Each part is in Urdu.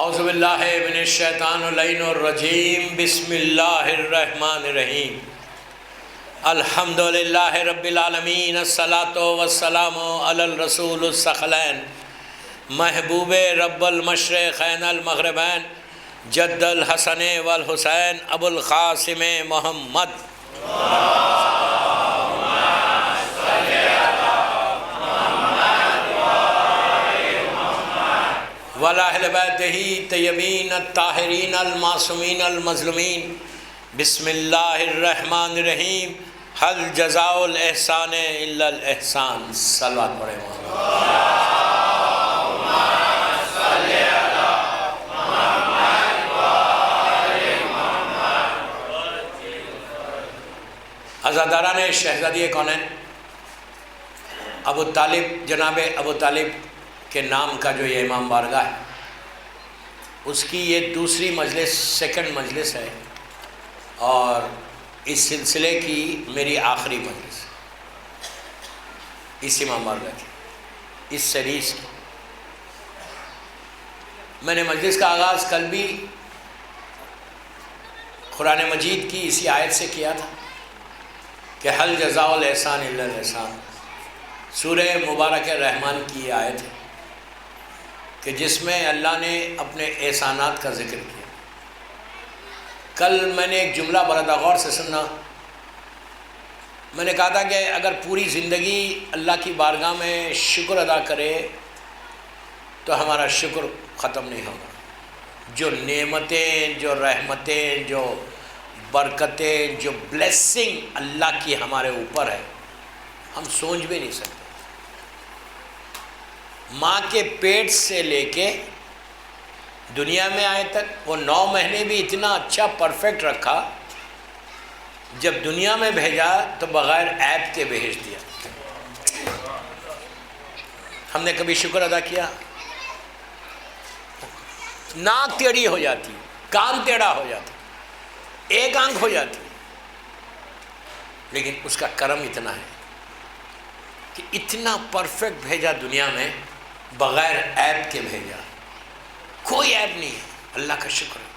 اعوذ باللہ من الشیطان اللعین الرجیم بسم اللہ الرحمن الرحیم الحمدللہ رب العالمین الصلاۃ والسلام علی الرسول الثقلین محبوب رب المشرقین المغربین جد الحسن والحسین ابو القاسم محمد وعلی اہل بیتہ طیبین الطاہرین المعصومین المظلومین بسم اللہ الرحمن الرحیم حل جزاء الاحسان الا الاحسان صلوات پڑھیں عزاداران شہزادی کونین ابو طالب جناب ابو طالب کے نام کا جو یہ امام بارگاہ ہے اس کی یہ دوسری مجلس سیکنڈ مجلس ہے اور اس سلسلے کی میری آخری مجلس اس امام بارگاہ کی اس سیریز کی میں نے مجلس کا آغاز کل بھی قرآن مجید کی اسی آیت سے کیا تھا کہ حل جزاء الاحسان الا الاحسان سورہ مبارک رحمان کی یہ آیت ہے کہ جس میں اللہ نے اپنے احسانات کا ذکر کیا۔ کل میں نے ایک جملہ بڑا غور سے سنا، میں نے کہا تھا کہ اگر پوری زندگی اللہ کی بارگاہ میں شکر ادا کرے تو ہمارا شکر ختم نہیں ہوگا۔ جو نعمتیں، جو رحمتیں، جو برکتیں، جو بلیسنگ اللہ کی ہمارے اوپر ہے ہم سوچ بھی نہیں سکتے۔ ماں کے پیٹ سے لے کے دنیا میں آئے تک وہ 9 مہینے بھی اتنا اچھا پرفیکٹ رکھا، جب دنیا میں بھیجا تو بغیر عیب کے بھیج دیا۔ ہم نے کبھی شکر ادا کیا؟ ناک ٹیڑھی ہو جاتی، کان ٹیڑھا ہو جاتا، ایک آنکھ ہو جاتی، لیکن اس کا کرم اتنا ہے کہ اتنا پرفیکٹ بھیجا دنیا میں، بغیر عیب کے بھیجا، کوئی عیب نہیں ہے۔ اللہ کا شکر ہے،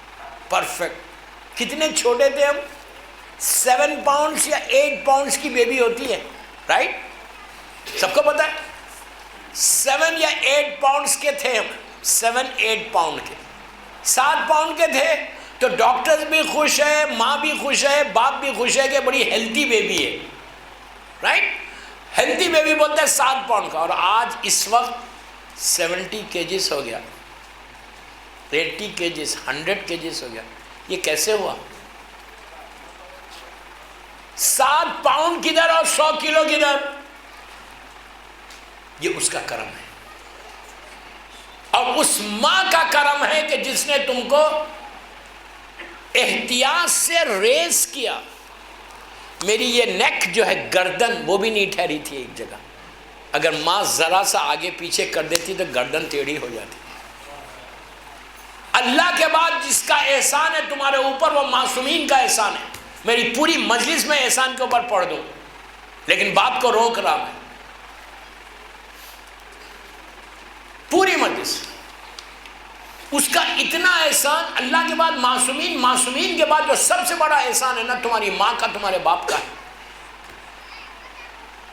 پرفیکٹ۔ کتنے چھوٹے تھے ہم؟ 7 پاؤنڈز یا 8 پاؤنڈز کی بیبی ہوتی ہے، رائٹ؟ سب کو پتہ ہے 7 یا 8 پاؤنڈز کے تھے ہم، 7-8 پاؤنڈ کے، 7 پاؤنڈ کے تھے تو ڈاکٹرز بھی خوش ہے، ماں بھی خوش ہے، باپ بھی خوش ہے کہ بڑی ہیلتھی بیبی ہے، رائٹ؟ ہیلتھی بیبی بولتے ہیں 7 پاؤنڈ کا، اور آج اس وقت 70 kgs ہو گیا، 80 kgs، 100 kgs ہو گیا۔ یہ کیسے ہوا؟ 7 پاؤنڈ کدھر اور 100 کلو کدھر؟ یہ اس کا کرم ہے، اور اس ماں کا کرم ہے کہ جس نے تم کو احتیاط سے ریز کیا۔ میری یہ نیک جو ہے، گردن، وہ بھی نہیں ٹھہری تھی ایک جگہ، اگر ماں ذرا سا آگے پیچھے کر دیتی تو گردن ٹیڑھی ہو جاتی۔ اللہ کے بعد جس کا احسان ہے تمہارے اوپر، وہ معصومین کا احسان ہے۔ میری پوری مجلس میں احسان کے اوپر پڑھ دوں، لیکن بات کو روک رہا میں، پوری مجلس اس کا اتنا احسان۔ اللہ کے بعد معصومین، معصومین کے بعد جو سب سے بڑا احسان ہے نا، تمہاری ماں کا، تمہارے باپ کا ہے۔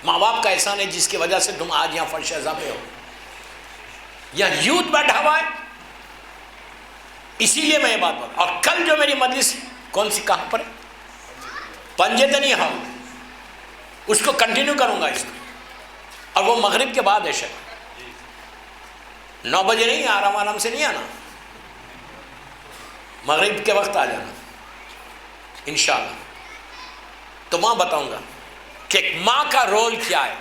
ماں باپ کا احسان ہے جس کی وجہ سے تم آج یہاں فرش اعضا پہ ہو، یہاں یوتھ بیٹھا ہوا ہے، اسی لیے میں یہ بات بول۔ اور کل جو میری مجلس کون سی کہاں پر ہے؟ پنجتنی ہاؤ، اس کو کنٹینیو کروں گا اس کو، اور وہ مغرب کے بعد ہے، شاید 9 بجے نہیں، آرام سے نہیں آنا، مغرب کے وقت آ جانا انشاءاللہ۔ تو میں بتاؤں گا کہ ایک ماں کا رول کیا ہے،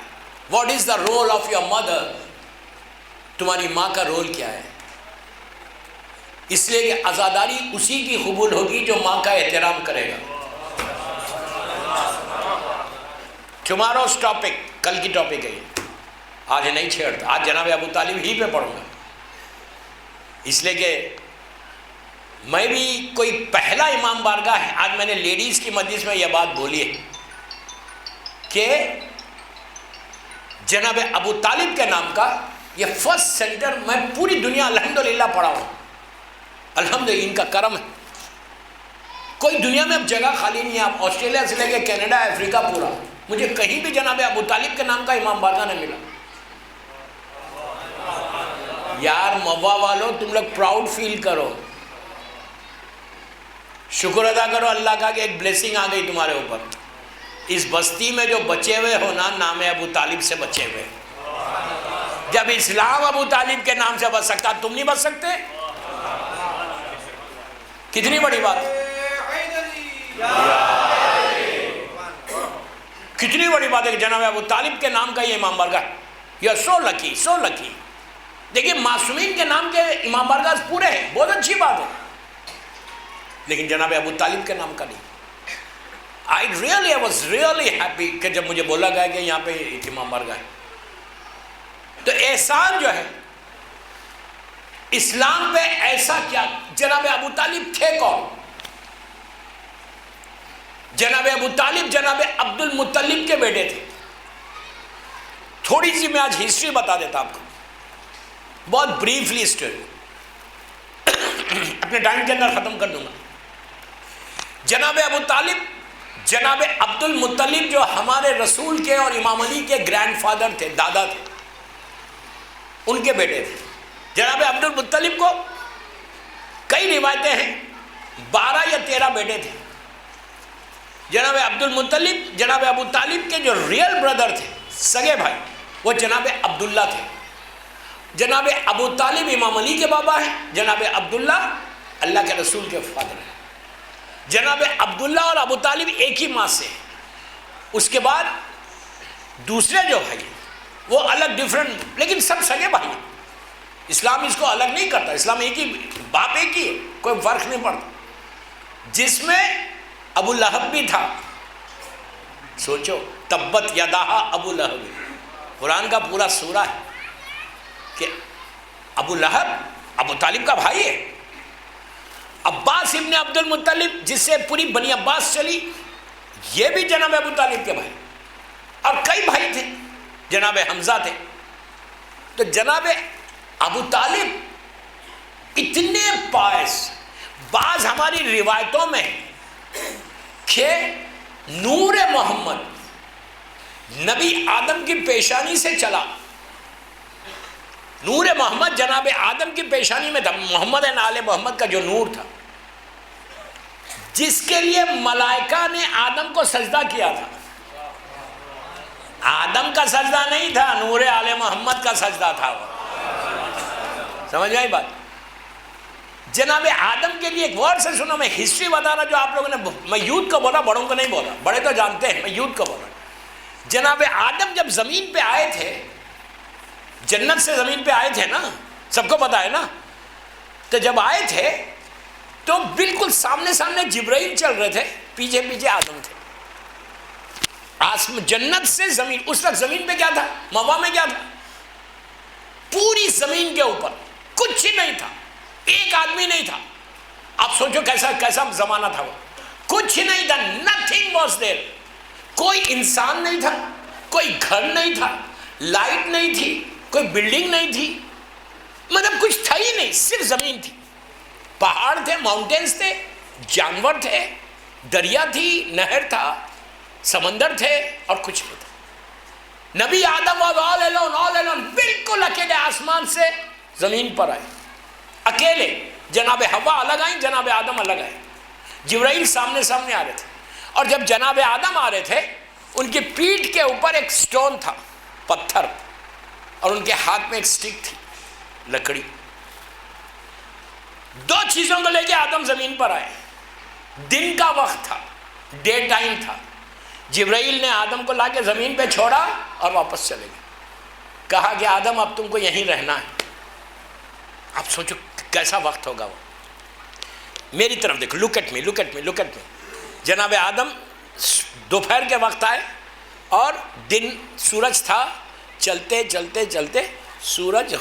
what is the role of your mother, تمہاری ماں کا رول کیا ہے، اس لیے کہ عزاداری اسی کی قبول ہوگی جو ماں کا احترام کرے گا۔ ٹماروز ٹاپک، کل کی ٹاپک ہے، آج نہیں چھیڑتا، آج جناب ابو طالب ہی پہ پڑھوں گا، اس لیے کہ میں بھی کوئی پہلا امام بارگاہ ہے۔ آج میں نے لیڈیز کی مجلس میں یہ بات بولی ہے کہ جناب ابو طالب کے نام کا یہ فرسٹ سینٹر میں پوری دنیا الحمدللہ پڑھا ہوں، الحمدللہ ان کا کرم ہے. کوئی دنیا میں اب جگہ خالی نہیں ہے. آپ آسٹریلیا سے لے کے کینیڈا, افریقہ پورا, مجھے کہیں بھی جناب ابو طالب کے نام کا امام بارگاہ نہیں ملا. یار موا والو, تم لوگ پراؤڈ فیل کرو, شکر ادا کرو اللہ کا کہ ایک بلیسنگ آ گئی تمہارے اوپر. اس بستی میں جو بچے ہوئے ہو نا, نام ابو طالب سے بچے ہوئے. جب اسلام ابو طالب کے نام سے بچ سکتا, تم نہیں بچ سکتے؟ کتنی بڑی بات ہے, کتنی بڑی بات ہے کہ جناب ابو طالب کے نام کا یہ امام بارگاہ. یو آر سو لکی, سو لکی. دیکھیے معصومین کے نام کے امام بارگاہ پورے ہیں, بہت اچھی بات ہے, لیکن جناب ابو طالب کے نام کا نہیں. I was really happy کہ جب مجھے بولا گیا کہ یہاں پہ ایک امام بارگاہ ہے. تو احسان جو ہے اسلام پہ ایسا کیا. جناب ابو طالب تھے کون؟ جناب ابو طالب جناب عبد المطلب کے بیٹے تھے. تھوڑی سی میں آج ہسٹری بتا دیتا آپ کو, بہت بریفلی اسٹوری, اپنے ٹائم کے اندر ختم کر دوں گا. جناب ابو طالب جناب عبد المطلب جو ہمارے رسول کے اور امام علی کے گرینڈ فادر تھے, دادا تھے, ان کے بیٹے تھے. جناب عبد المطلب کو کئی روایتیں ہیں 12 یا 13 بیٹے تھے. جناب عبد المطلب جناب ابو طالب کے جو ریئل بردر تھے, سگے بھائی, وہ جناب عبداللہ تھے. جناب ابو طالب امام علی کے بابا ہیں, جناب عبداللہ اللہ کے رسول کے فادر ہیں. جناب عبداللہ اور ابو طالب ایک ہی ماں سے. اس کے بعد دوسرے جو بھائی وہ الگ ڈیفرنٹ, لیکن سب سگے بھائی. اسلام اس کو الگ نہیں کرتا, اسلام ایک ہی, باپ ایک ہی ہے, کوئی فرق نہیں پڑتا. جس میں ابو لہب بھی تھا. سوچو, تبت یدہ ابو لہب, قرآن کا پورا سورہ ہے کہ ابو لہب ابو طالب کا بھائی ہے. عباس ابن عبد المطلب جس سے پوری بنی عباس چلی, یہ بھی جناب ابو طالب کے بھائی. اور کئی بھائی تھے, جناب حمزہ تھے. تو جناب ابو طالب اتنے پائس, بعض ہماری روایتوں میں کہ نور محمد نبی آدم کی پیشانی سے چلا. نور محمد جناب آدم کی پیشانی میں تھا. محمد آل محمد کا جو نور تھا, جس کے لیے ملائکہ نے آدم کو سجدہ کیا تھا. آدم کا سجدہ نہیں تھا, نور آل محمد کا سجدہ تھا. سمجھ آئی بات؟ جناب آدم کے لیے ایک ورڈ سے سنو, میں ہسٹری بتا رہا جو آپ لوگوں نے, میں یوتھ کو بولا, بڑوں کو نہیں بولا, بڑے تو جانتے ہیں, میں یوتھ کو بولا. جناب آدم جب زمین پہ آئے تھے, جنت سے زمین پہ آئے تھے نا, سب کو پتا ہے نا. تو جب آئے تھے تو بالکل سامنے سامنے جبرائیل چل رہے تھے, پیچھے پیچھے آدم تھے. جنت سے زمین, اس وقت زمین پہ کیا تھا, موا میں کیا تھا, پوری زمین کے اوپر کچھ ہی نہیں تھا, ایک آدمی نہیں تھا. آپ سوچو کیسا کیسا زمانہ تھا وہ, کچھ ہی نہیں تھا. nothing was there. کوئی انسان نہیں تھا, کوئی گھر نہیں تھا, لائٹ نہیں تھی, کوئی بلڈنگ نہیں تھی, مطلب کچھ تھا ہی نہیں, صرف زمین تھی. پہاڑ تھے, ماؤنٹینز تھے, جانور تھے, دریا تھی, نہر تھا, سمندر تھے, اور کچھ نہیں تھا. نبی آدم all alone, بالکل اکیلے آسمان سے زمین پر آئے, اکیلے. جناب حوا الگ آئیں, جناب آدم الگ آئے. جبرائیل سامنے سامنے آ رہے تھے. اور جب جناب آدم آ رہے تھے, ان کی پیٹھ کے اوپر ایک سٹون تھا, پتھر, اور ان کے ہاتھ میں ایک سٹک تھی, لکڑی. دو چیزوں کو لے کے آدم زمین پر آئے. دن کا وقت تھا, ڈے ٹائم تھا. جبرائیل نے آدم کو لا کے زمین پہ چھوڑا اور واپس چلے گئے. کہا کہ آدم اب تم کو یہیں رہنا ہے. آپ سوچو کیسا وقت ہوگا وہ. میری طرف دیکھو, لک ایٹ می. جناب آدم دوپہر کے وقت آئے, اور دن, سورج تھا. چلتے چلتے چلتے سورج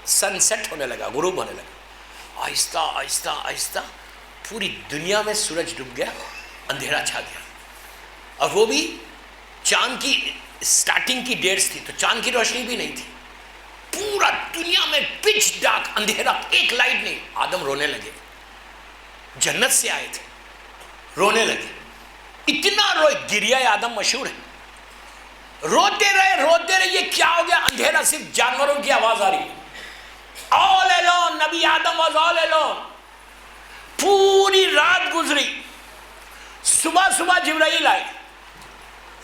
سن سیٹ ہونے لگا, غروب ہونے لگا. آہستہ آہستہ آہستہ پوری دنیا میں سورج ڈوب گیا, اندھیرا چھا گیا. اور وہ بھی چاند کی اسٹارٹنگ کی ڈیٹس تھی, تو چاند کی روشنی بھی نہیں تھی. پورا دنیا میں پچ ڈارک اندھیرا، ایک لائٹ نہیں. آدم رونے لگے، جنت سے آئے تھے، رونے لگے، اتنا روئے. گریہ آدم مشہور ہے. روتے رہے، یہ کیا ہو گیا؟ اندھیرا، صرف جانوروں کی آواز آ رہی ہے. all alone، نبی آدم was all alone. پوری رات گزری. صبح جبرائیل آئے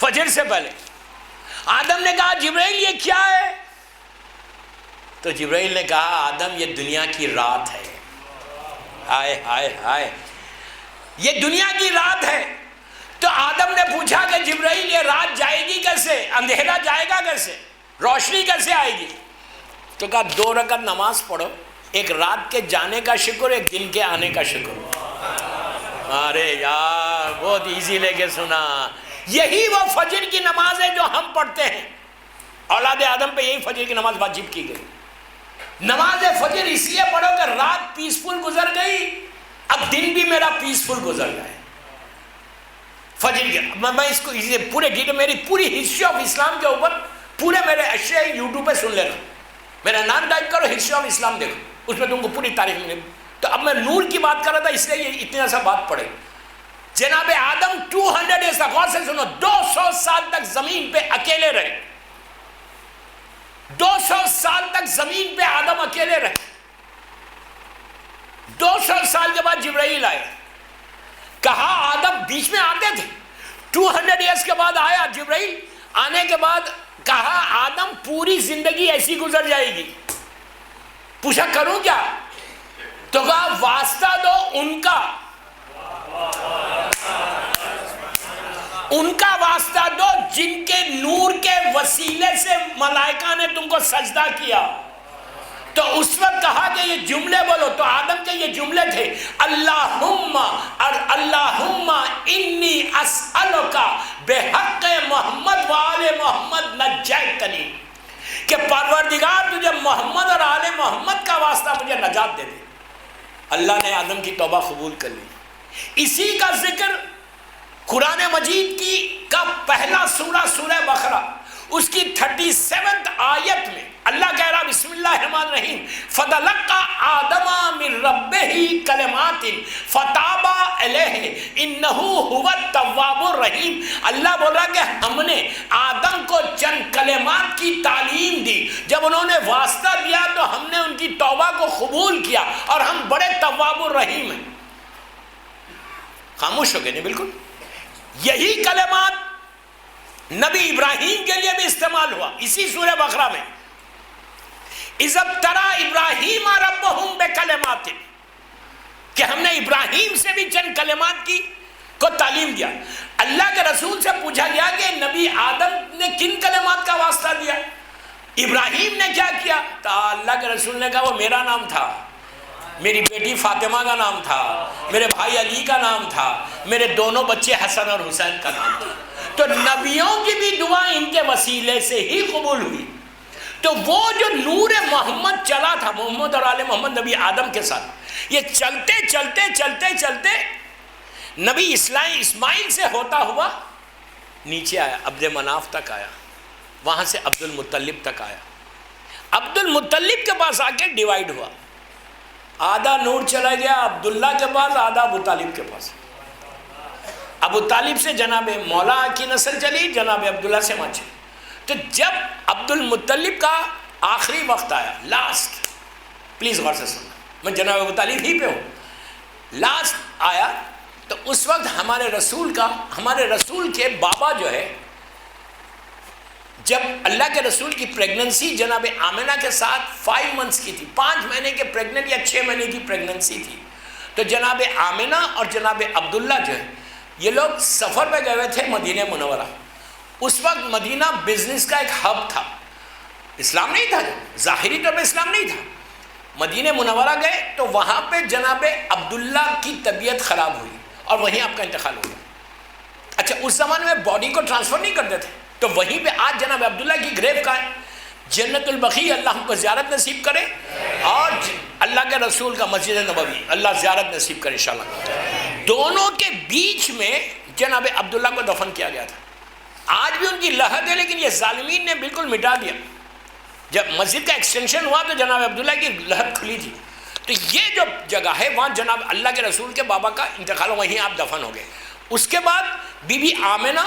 فجر سے پہلے. آدم نے کہا جبرائیل یہ کیا ہے؟ تو جبرائیل نے کہا آدم یہ دنیا کی رات ہے. ہائے ہائے ہائے، یہ دنیا کی رات ہے. تو آدم نے پوچھا کہ جبرائیل یہ رات جائے گی کیسے؟ اندھیرا جائے گا کیسے؟ روشنی کیسے آئے گی؟ تو کہا 2 رکعت نماز پڑھو، ایک رات کے جانے کا شکر، ایک دن کے آنے کا شکر. ارے یار بہت ایزی لے کے سنا. یہی وہ فجر کی نماز ہے جو ہم پڑھتے ہیں. اولاد آدم پہ یہی فجر کی نماز واجب کی گئی. نماز فجر اس لیے پڑھو کہ رات پیسفل گزر گئی، اب دن بھی میرا پیسفل گزر جائے. فجر کی میں اس کو پورے ڈیٹیل، میری پوری ہسٹری آف اسلام کے اوپر پورے میرے اشیاء یوٹیوب پہ سن لینا. میرا نام ٹائپ کرو، ہسٹری آف اسلام دیکھو، اس میں تم کو پوری تاریخ ملے. تو اب میں نور کی بات کر رہا تھا، اس لیے یہ اتنا سا بات پڑھے. جناب آدم 200 ایئرس تک، غور سے سنو، 200 سال تک زمین پہ اکیلے رہے. 200 سال تک زمین پہ آدم اکیلے رہے. 200 سال کے بعد جبرائیل آئے. کہا آدم بیچ میں آتے تھے، 200 ایئرس کے بعد آیا جبرائیل. آنے کے بعد کہا آدم پوری زندگی ایسی گزر جائے گی. پوچھا کروں کیا؟ تو کہا واسطہ دو ان کا واسطہ دو جن کے نور کے وسیلے سے ملائکہ نے تم کو سجدہ کیا. تو اس وقت کہا کہ یہ جملے بولو. تو آدم کے یہ جملے تھے، اللہم انی اسألک بحق محمد و آل محمد نجیتنی، کہ پروردگار تجھے محمد اور آل محمد کا واسطہ مجھے نجات دے دے. اللہ نے آدم کی توبہ قبول کر لی. اسی کا ذکر قرآن مجید کا پہلا سورہ بقرہ، اس کی 37 آیت میں اللہ کہہ رہا بسم اللہ الرحمن الرحیم فَتَلَقَّى آدَمَ مِن رَبِّهِ كَلِمَاتٍ فَتَابَ عَلَيْهِ إِنَّهُ هُوَ التَّوَّابُ الرَّحِيمُ. اللہ بول رہا کہ ہم نے آدم کو چند کلمات کی تعلیم دی، جب انہوں نے واسطہ دیا تو ہم نے ان کی توبہ کو قبول کیا، اور ہم بڑے تواب الرحیم ہیں. خاموش ہو گئے نہیں بالکل. یہی کلمات نبی ابراہیم کے لیے بھی استعمال ہوا اسی سورہ بقرہ میں. اِذْ ابْتَلَىٰ إِبْرَاهِيمَ رَبُّهُ بِكَلِمَاتٍ، کہ ہم نے ابراہیم سے بھی چند کلمات کو تعلیم دیا. اللہ کے رسول سے پوچھا گیا کہ نبی آدم نے کن کلمات کا واسطہ دیا، ابراہیم نے کیا کیا؟ تو اللہ کے رسول نے کہا وہ میرا نام تھا، میری بیٹی فاطمہ کا نام تھا، میرے بھائی علی کا نام تھا، میرے دونوں بچے حسن اور حسین کا نام تھا. تو نبیوں کی بھی دعا ان کے وسیلے سے ہی قبول ہوئی. تو وہ جو نور محمد چلا تھا محمد اور آل محمد نبی آدم کے ساتھ، یہ چلتے چلتے چلتے چلتے نبی اسماعیل سے ہوتا ہوا نیچے آیا، عبد مناف تک آیا، وہاں سے عبد المطلب تک آیا. عبد المطلب کے پاس آ کے ڈیوائیڈ ہوا، آدھا نور چلا گیا عبداللہ کے پاس، آدھا ابو طالب کے پاس. ابو طالب سے جناب مولا کی نسل چلی، جناب عبداللہ سے ماں چلی. تو جب عبد المطلب کا آخری وقت آیا، لاسٹ، پلیز غور سے سننا، میں جناب ابو طالب ہی پہ ہوں، لاسٹ آیا، تو اس وقت ہمارے رسول کے بابا جو ہے، جب اللہ کے رسول کی پریگننسی جناب آمنہ کے ساتھ 5 منتھس کی تھی، 5 مہینے کے پریگننٹ یا 6 مہینے کی پریگننسی تھی، تو جناب آمنہ اور جناب عبداللہ جو ہے یہ لوگ سفر پہ گئے ہوئے تھے مدینہ منورہ. اس وقت مدینہ بزنس کا ایک ہب تھا، اسلام نہیں تھا، ظاہری طور پہ اسلام نہیں تھا. مدینہ منورہ گئے تو وہاں پہ جناب عبداللہ کی طبیعت خراب ہوئی اور وہیں آپ کا انتقال ہو گیا. اچھا اس زمانے میں باڈی کو ٹرانسفر نہیں کرتے تھے، تو وہیں پہ آج جناب عبداللہ کی گریو کا ہے. جنت البقیع اللہ ہم کو زیارت نصیب کرے، اور اللہ کے رسول کا مسجد نبوی اللہ زیارت نصیب کرے انشاءاللہ. دونوں کے بیچ میں جناب عبداللہ کو دفن کیا گیا تھا. آج بھی ان کی لحد ہے، لیکن یہ ظالمین نے بالکل مٹا دیا. جب مسجد کا ایکسٹینشن ہوا تو جناب عبداللہ کی لحد کھلی تھی. تو یہ جو جگہ ہے وہاں جناب اللہ کے رسول کے بابا کا انتقال، وہیں آپ دفن ہو گئے. اس کے بعد بی بی آمنہ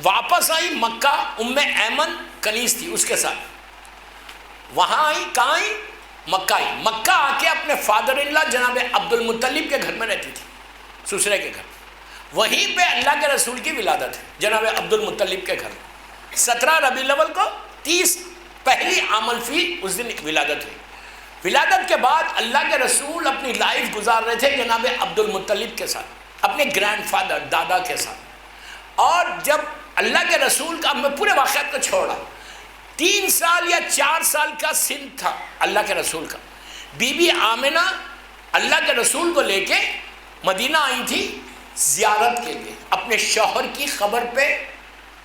واپس آئی مکہ، ام ایمن کنیز تھی اس کے ساتھ، وہاں آئی. کہاں آئی؟ مکہ آئی. مکہ آ کے اپنے فادر ان لا جناب عبد المطلب کے گھر میں رہتی تھی، سسرے کے گھر. وہیں پہ اللہ کے رسول کی ولادت ہے جناب عبد المطلب کے گھر. 17 ربیع الاول کو 30 پہلی عام الفیل اس دن ولادت ہوئی. ولادت کے بعد اللہ کے رسول اپنی لائف گزار رہے تھے جناب عبد المطلب کے ساتھ، اپنے گرینڈ فادر دادا کے ساتھ. اور جب اللہ کے رسول کا، میں پورے واقعات کو چھوڑا، 3 سال یا 4 سال کا سن تھا اللہ کے رسول کا، بی بی آمنہ اللہ کے رسول کو لے کے مدینہ آئی تھی زیارت کے لیے، اپنے شوہر کی قبر پہ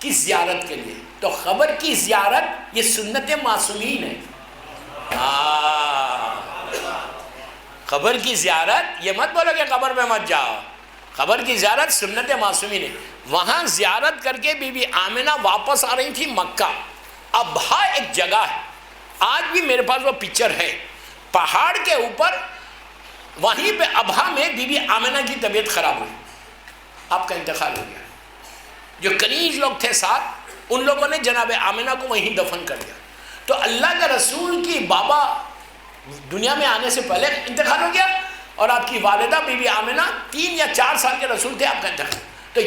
کی زیارت کے لیے. تو قبر کی زیارت یہ سنت معصومین ہے. قبر کی زیارت، یہ مت بولو کہ قبر پہ مت جاؤ، قبر کی زیارت سنت معصومین ہے. وہاں زیارت کر کے بی بی آمنہ واپس آ رہی تھی مکہ. ابہا ایک جگہ ہے، آج بھی میرے پاس وہ پکچر ہے، پہاڑ کے اوپر، وہیں پہ ابہا میں بی بی آمنہ کی طبیعت خراب ہوئی، آپ کا انتقال ہو گیا. جو کنیز لوگ تھے ساتھ، ان لوگوں نے جناب آمنہ کو وہیں دفن کر دیا. تو اللہ کے رسول کی بابا دنیا میں آنے سے پہلے انتقال ہو گیا، اور آپ کی والدہ بی بی آمنہ 3 یا 4 سال کے رسول تھے، آپ کا انتقال. تو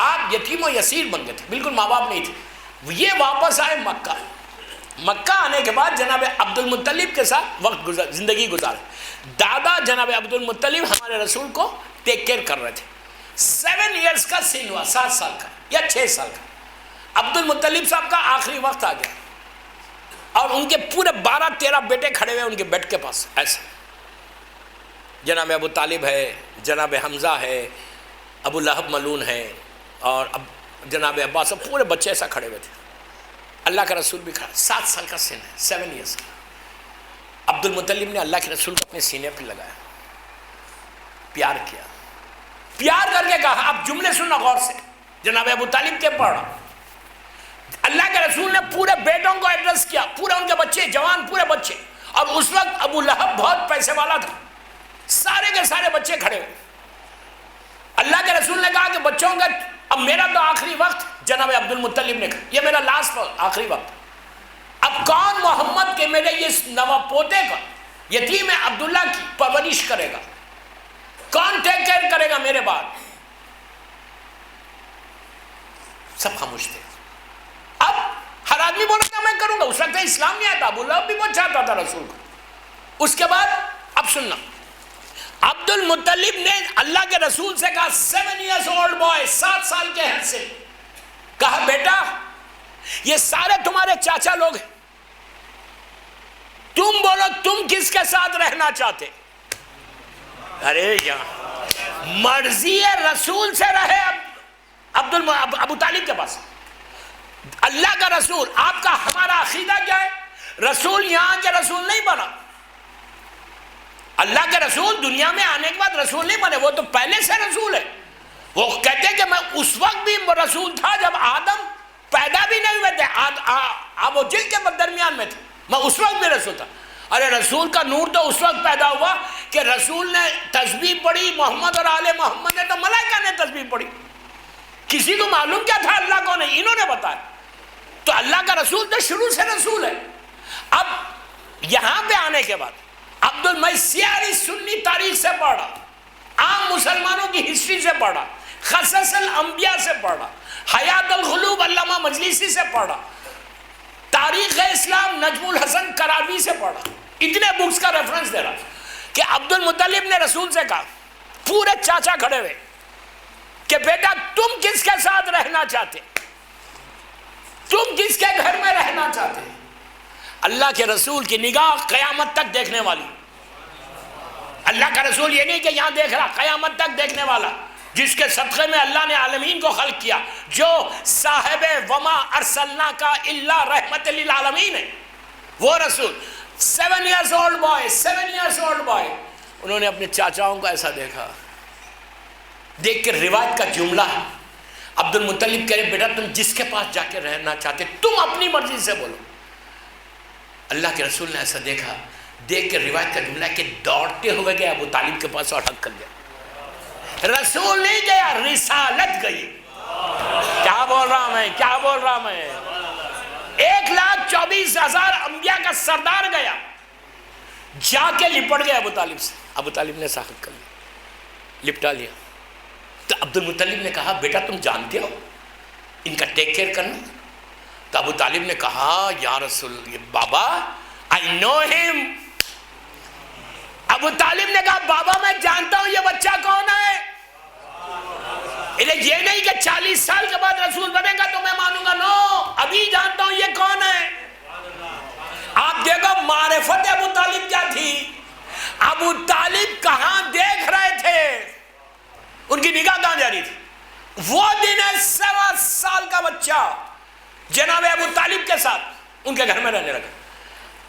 آپ یتیم و یسیر بن گئے تھے، بالکل ماں باپ نہیں تھے. یہ واپس آئے مکہ. مکہ آنے کے بعد جناب عبد المطلب کے ساتھ وقت زندگی گزارے. دادا جناب عبد المطلب ہمارے رسول کو ٹیک کیئر کر رہے تھے. 7 ایئرس کا سن ہوا، 7 سال کا یا 6 سال کا. عبد المطلب صاحب کا آخری وقت آ گیا، اور ان کے پورے 12-13 بیٹے کھڑے ہوئے ان کے بیڈ کے پاس ایسے. جناب ابو طالب ہے، جناب حمزہ ہے، ابو لہب ملون ہے، اور اب جناب عباس، پورے بچے ایسا کھڑے ہوئے تھے. اللہ کا رسول بھی کھڑا، 7 سال کا سن ہے، 7 ایئرس کا. عبد المطلب نے اللہ کے رسول کو اپنے سینے پہ لگایا، پیار کیا، پیار کر کے کہا. اب جملے سننا غور سے، جناب ابو طالب کے پڑھ. اللہ کے رسول نے پورے بیٹوں کو ایڈریس کیا، پورے ان کے بچے، جوان پورے بچے. اور اس وقت ابو لہب بہت پیسے والا تھا، سارے کے سارے بچے کھڑے ہوئے. اللہ کے رسول نے کہا کہ بچوں کا اب میرا تو آخری وقت. جناب عبد المطلب نے کہا یہ میرا لاسٹ آخری وقت. اب کون محمد کے میرے یہ نوا پوتے کا، یتیم عبداللہ کی پرورش کرے گا؟ کون ٹیک کیئر کرے گا میرے بعد؟ سب خاموش تھے. اب ہر آدمی بولا تھا میں کروں گا. اس وقت اسلام نہیں آیا تھا، ابو لہب بھی بہت چاہتا تھا رسول کو. اس کے بعد اب سننا، عبد المطلب نے اللہ کے رسول سے کہا، 7 ایئرس اولڈ بوائے، 7 سال کے حد سے، کہا بیٹا یہ سارے تمہارے چاچا لوگ ہیں، تم بولو تم کس کے ساتھ رہنا چاہتے؟ ارے یار، مرضی رسول سے رہے. ابو طالب کے پاس اللہ کا رسول، آپ کا ہمارا عقیدہ کیا ہے؟ رسول یہاں کے رسول نہیں بنا. اللہ کے رسول دنیا میں آنے کے بعد رسول نہیں بنے، وہ تو پہلے سے رسول ہے. وہ کہتے کہ میں اس وقت بھی رسول تھا جب آدم پیدا بھی نہیں ہوئے تھے، آب و جل کے درمیان میں تھے، میں اس وقت بھی رسول تھا. ارے رسول کا نور تو اس وقت پیدا ہوا کہ رسول نے تسبیح پڑھی، محمد اور آل محمد نے تو ملائکہ نے تسبیح پڑھی. کسی کو معلوم کیا تھا اللہ کو نہیں، انہوں نے بتایا. تو اللہ کا رسول تو شروع سے رسول ہے. اب یہاں پہ آنے کے بعد میں سیاسی سنی تاریخ سے پڑھا، عام مسلمانوں کی ہسٹری سے پڑھا، قصص الانبیاء سے پڑھا، حیات القلوب علامہ مجلسی سے پڑھا، تاریخ اسلام نجم الحسن کراوی سے پڑھا. اتنے بکس کا ریفرنس دے رہا کہ عبد المطلب نے رسول سے کہا، پورے چاچا کھڑے ہوئے، کہ بیٹا تم کس کے ساتھ رہنا چاہتے، تم کس کے گھر میں رہنا چاہتے؟ اللہ کے رسول کی نگاہ قیامت تک دیکھنے والی. اللہ کا رسول یہ نہیں کہ یہاں دیکھ رہا، قیامت تک دیکھنے والا، جس کے صدقے میں اللہ نے عالمین کو خلق کیا، جو صاحب وما ارسلناک الا رحمت للعالمین ہے، وہ رسول. 7 years old boy, 7 years old boy. انہوں نے اپنے چاچاؤں کو ایسا دیکھا، دیکھ کے روایت کا جملہ ہے. عبد المطلب کہہ رہے بیٹا تم جس کے پاس جا کے رہنا چاہتے تم اپنی مرضی سے بولو. اللہ کے رسول نے ایسا دیکھا، دیکھ کے روایت کا جملہ ہے کہ دوڑتے ہوئے گئے ابو طالب کے پاس اور حق کر گیا. رسول نہیں گیا، رسالت گئی. کیا بول رہا میں، کیا بول رہا میں. 1,24,000 انبیاء کا سردار گیا، جا کے لپٹ گیا ابو طالب سے. ابو طالب نے صاحب کر لیا، لپٹا لیا. تو عبد المطلب نے کہا بیٹا تم جانتے ہو ان کا ٹیک کیئر کرنا؟ تو ابو طالب نے کہا یا رسول بابا I know him. ابو طالب نے کہا بابا میں جانتا ہوں یہ بچہ کون ہے. یہ نہیں کہ 40 سال کے بعد رسول بنے گا تو میں مانوں گا، نو، ابھی جانتا ہوں یہ کون ہے. آپ دیکھو معرفت ابو طالب کیا تھی. ابو طالب کہاں دیکھ رہے تھے، ان کی نگاہ کہاں جا رہی تھی. وہ دن ہے 7 سال کا بچہ جناب ابو طالب کے ساتھ ان کے گھر میں رہنے لگا.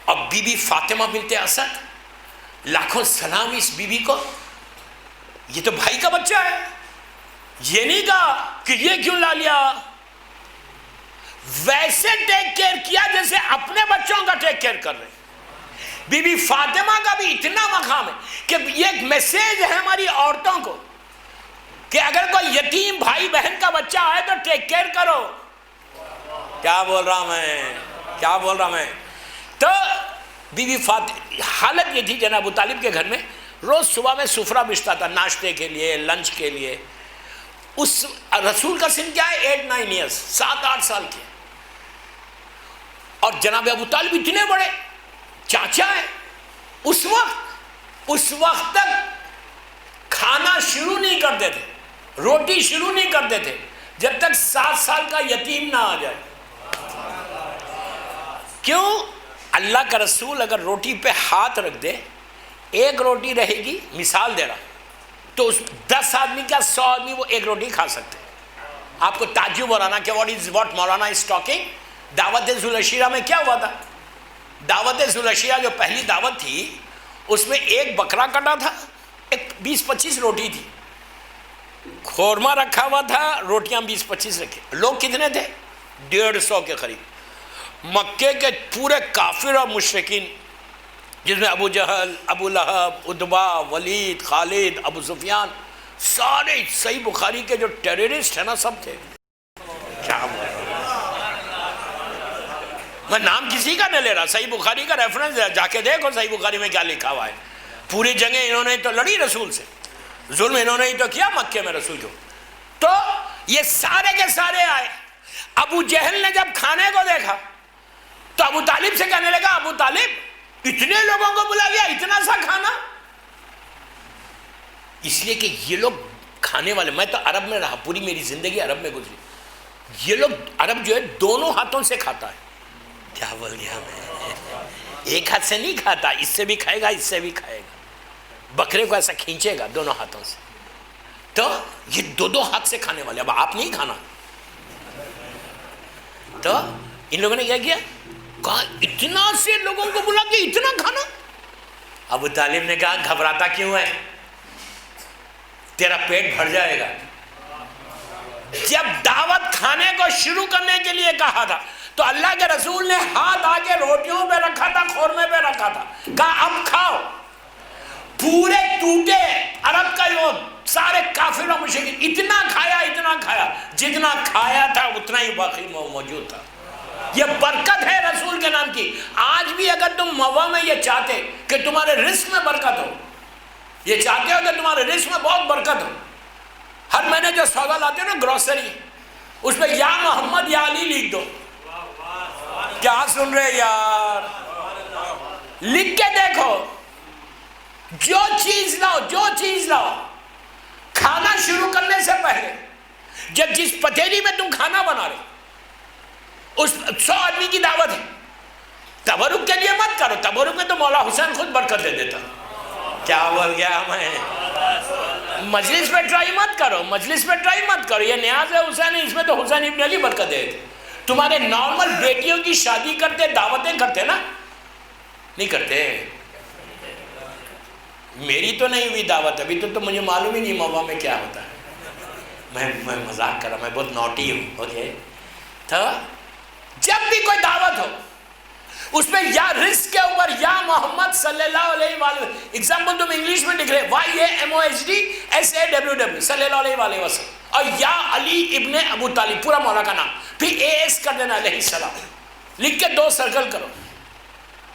اب بی بی فاطمہ بنت اسد، لاکھوں سلام اس بی بی کو، یہ تو بھائی کا بچہ ہے. یہ نہیں کہا کہ یہ کیوں لا لیا، ویسے ٹیک کیئر کیا جیسے اپنے بچوں کا ٹیک کیئر کر رہے. بی بی فاطمہ کا بھی اتنا مقام ہے کہ یہ ایک میسیج ہے ہماری عورتوں کو کہ اگر کوئی یتیم بھائی بہن کا بچہ آئے تو ٹیک کیئر کرو. کیا بول رہا میں، کیا بول رہا میں. تو بی بی فاطمہ، حالت یہ تھی جناب ابو طالب کے گھر میں روز صبح میں سفرہ بچھتا تھا ناشتے کے لیے، لنچ کے لیے. اس رسول کا سن کیا ہے، 8-9 ایئرس، 7-8 سال کے. اور جناب ابو طالب اتنے بڑے چاچا ہے. اس وقت تک کھانا شروع نہیں کرتے تھے، روٹی شروع نہیں کرتے تھے جب تک 7 سال کا یتیم نہ آ جائے. کیوں؟ اللہ کا رسول اگر روٹی پہ ہاتھ رکھ دے، ایک روٹی رہے گی، مثال دے رہا، تو اس 10 آدمی کیا 100 آدمی وہ ایک روٹی کھا سکتے. آپ کو تعجب ہو رہا نا کہ واٹ مولانا از ٹاکنگ. دعوت ذوالعشیرہ میں کیا ہوا تھا؟ دعوت ذوالعشیرہ جو پہلی دعوت تھی اس میں ایک بکرا کٹا تھا، ایک 20-25 روٹی تھی، خورما رکھا ہوا تھا، روٹیاں 20-25 رکھے. لوگ کتنے تھے؟ 150 کے قریب. مکے کے پورے کافر اور مشرکین، جس میں ابو جہل، ابو لہب، عتبہ، ولید، خالد، ابو سفیان، سارے صحیح بخاری کے جو ٹیررسٹ ہیں نا سب تھے. کیا میں نام کسی کا نہیں لے رہا، صحیح بخاری کا ریفرنس ہے، جا کے دیکھو صحیح بخاری میں کیا لکھا ہوا ہے. پوری جنگیں انہوں نے تو لڑی رسول سے، ظلم انہوں نے ہی تو کیا مکے میں رسول کو. تو یہ سارے کے سارے آئے. ابو جہل نے جب کھانے کو دیکھا تو ابو طالب سے کہنے لگا ابو طالب اتنے لوگوں کو بلا گیا، اتنا سا کھانا. اس لیے کہ یہ لوگ کھانے والے، میں تو عرب میں رہا، پوری میری زندگی عرب میں گزری. یہ لوگ عرب جو ہے دونوں ہاتھوں سے کھاتا ہے. کیا بول گیا میں، ایک ہاتھ سے نہیں کھاتا، اس سے بھی کھائے گا، اس سے بھی کھائے گا. بکرے کو ایسا کھینچے گا دونوں ہاتھوں سے. تو یہ دو ہاتھ سے کھانے والے. اب آپ نہیں کھانا. تو ان لوگوں نے کیا کیا، کہا اتنا سے لوگوں کو بلا کے اتنا کھانا. ابو طالب نے کہا گھبراتا کیوں ہے، تیرا پیٹ بھر جائے گا. جب دعوت کھانے کو شروع کرنے کے لیے کہا تھا تو اللہ کے رسول نے ہاتھ آگے روٹیوں پہ رکھا تھا، خورمے پہ رکھا تھا، کہا اب کھاؤ. پورے ٹوٹے عرب کا جو سارے کافر و مشرکین اتنا کھایا جتنا کھایا تھا اتنا ہی باقی موجود تھا. یہ برکت ہے رسول کے نام کی. آج بھی اگر تم موا میں یہ چاہتے کہ تمہارے رزق میں برکت ہو، یہ چاہتے ہو کہ تمہارے رزق میں بہت برکت ہو، ہر مہینے جو سودا لاتے ہو نا گروسری، اس پہ یا محمد یا علی لکھ دو. کیا سن رہے یار، لکھ کے دیکھو. جو چیز لاؤ کھانا شروع کرنے سے پہلے، جب جس پتیلی میں تم کھانا بنا رہے اس 100 آدمی کی دعوت ہے، تبرک کے لیے مت کرو. تبرک میں تو مولا حسین خود برکت دے دیتا. کیا بول گیا میں، مجلس پہ ٹرائی مت کرو. یہ نیاز ہے حسین، اس میں تو حسین ابن علی برکت دے دیتے. تمہارے نارمل بیٹیوں کی شادی کرتے، دعوتیں کرتے نا، نہیں کرتے. میری تو نہیں ہوئی دعوت ابھی تو مجھے معلوم ہی نہیں موا میں کیا ہوتا ہے. میں مذاق کر رہا، میں بہت نوٹی ہوں. اوکے، تو جب بھی کوئی دعوت ہو اس پہ یا رزق کے اوپر یا محمد صلی اللہ علیہ وآلہ وسلم. اگزامپل تم انگلش میں لکھ رہے YAMOHD صلی اللہ علیہ وآلہ وسلم, اور یا علی ابن ابو طالب, پورا مولا کا نام, پھر AS کر دینا علیہ السلام, لکھ کے 2 سرکل کرو.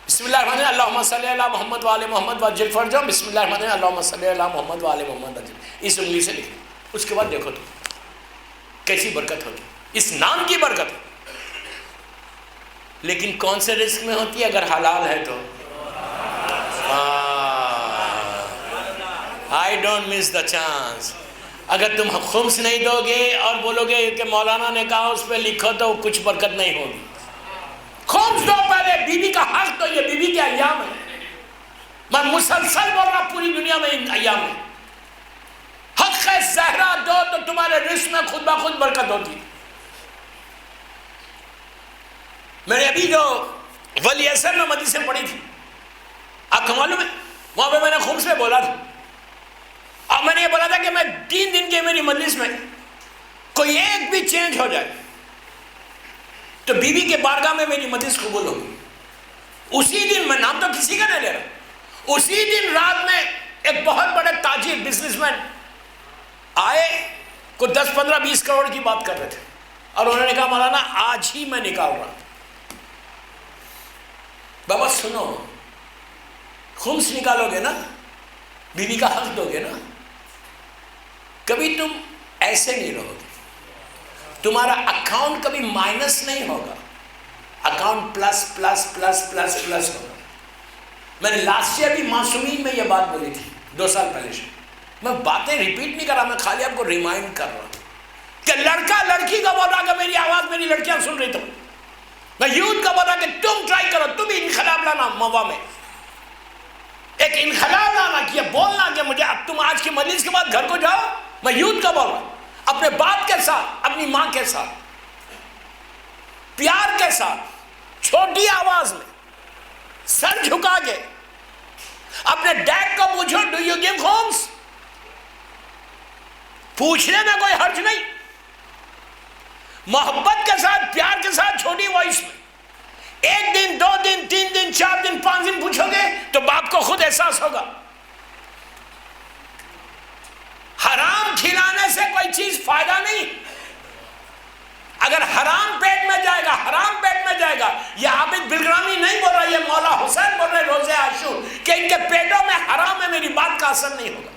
بسم اللہ الرحمن الرحیم اللہم صلی اللہ محمد وآل محمد وجل فرجہم. بسم اللہ الرحمن الرحیم اللہم صلی اللہ محمد وآل محمد وجل. اس انگلی سے لکھ لو. اس کے بعد دیکھو تم کیسی برکت ہوگی, اس نام کی برکت. لیکن کون سے رزق میں ہوتی ہے؟ اگر حلال ہے تو I don't miss the chance. اگر تم خمس نہیں دو گے اور بولو گے کہ مولانا نے کہا اس پہ لکھو تو کچھ برکت نہیں ہوگی. خمس دو پہلے, بیوی کا حق تو, یہ بیوی کے ایام ہے. میں مسلسل بول رہا پوری دنیا میں ان ایام میں حق زہرا دو تو تمہارے رزق میں خود بخود برکت ہوتی. میں نے ابھی جو ولی اثر میں مدرسے پڑھی تھی, آپ کو معلوم ہے وہاں پہ میں نے خمس میں بولا تھا, اور میں نے یہ بولا تھا کہ میں 3 دن کے میری مجلس میں کوئی ایک بھی چینج ہو جائے تو بیوی کے بارگاہ میں میری مجلس قبول ہوگی. اسی دن, میں نام تو کسی کا نہیں لے رہا, اسی دن رات میں ایک بہت بڑے تاجر بزنس مین آئے, کوئی 10, 15, 20 کروڑ کی بات کر رہے تھے, اور انہوں نے کہا مولانا آج ہی میں نکال رہا ہوں. بابا سنو, خمس نکالو گے نا, بیوی کا حق دو گے نا, کبھی تم ایسے نہیں رہو گے, تمہارا اکاؤنٹ کبھی مائنس نہیں ہوگا, account plus plus plus plus plus ہوگا. میں نے لاسٹ ایئر بھی معصومین میں یہ بات بولی تھی 2 سال پہلے سے. میں باتیں ریپیٹ نہیں کر رہا, میں خالی آپ کو ریمائنڈ کر رہا ہوں کہ لڑکا لڑکی کا بول رہا کہ میری آواز میری لڑکیاں سن رہی. تو میں یوتھ کا بول رہا کہ تم ٹرائی کرو, تم ہی انقلاب لانا موا میں, ایک انقلاب لانا کہ یہ بولنا کہ مجھے, اب تم آج کی مجلس کے بعد گھر کو جاؤ, میں یوتھ کا بول رہا ہوں, اپنے باپ کے ساتھ, اپنی ماں کے ساتھ, پیار کے ساتھ, چھوٹی آواز میں, سر جھکا کے اپنے ڈیڈ کو پوچھو ڈو یو گیو خمس. پوچھنے میں کوئی حرج نہیں, محبت کے ساتھ, پیار کے ساتھ, چھوٹی وائس میں. 1 دن 2 دن 3 دن 4 دن 5 دن پوچھو گے تو باپ کو خود احساس ہوگا. حرام کھلانے سے کوئی چیز فائدہ نہیں. اگر حرام پیٹ میں جائے گا, حرام پیٹ میں جائے گا, یہ عابد بلگرامی نہیں بول رہا, یہ مولا حسین بول رہے روزے عاشور کہ ان کے پیٹوں میں حرام ہے, میری بات کا اثر نہیں ہوگا.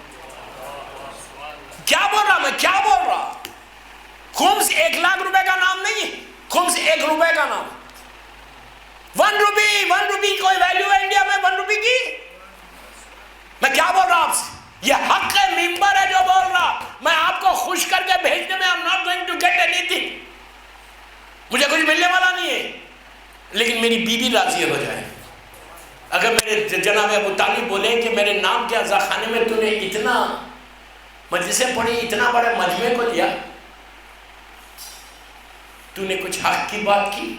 کیا بول رہا میں, کیا بول رہا. خمس 1 لاکھ روپے کا نام نہیں ہے, خمس 1 روپے کا نام. 1 روپی کوئی ویلیو ہے انڈیا میں 1 روپی کی. میں کیا بول رہا آپ سے, یہ حق ہے, ممبر ہے جو بول رہا. میں آپ کو خوش کر کے بھیجنے میں I'm not going to get anything, مجھے کچھ ملنے والا نہیں ہے, لیکن میری بیوی راضی ہو جائے. اگر میرے جناب ابو طالب بولے کہ میرے نام کے عزاخانے میں تو نے اتنا مجلسیں پڑھی, اتنا بڑے مجمع کو دیا, تو نے کچھ حق کی بات کی.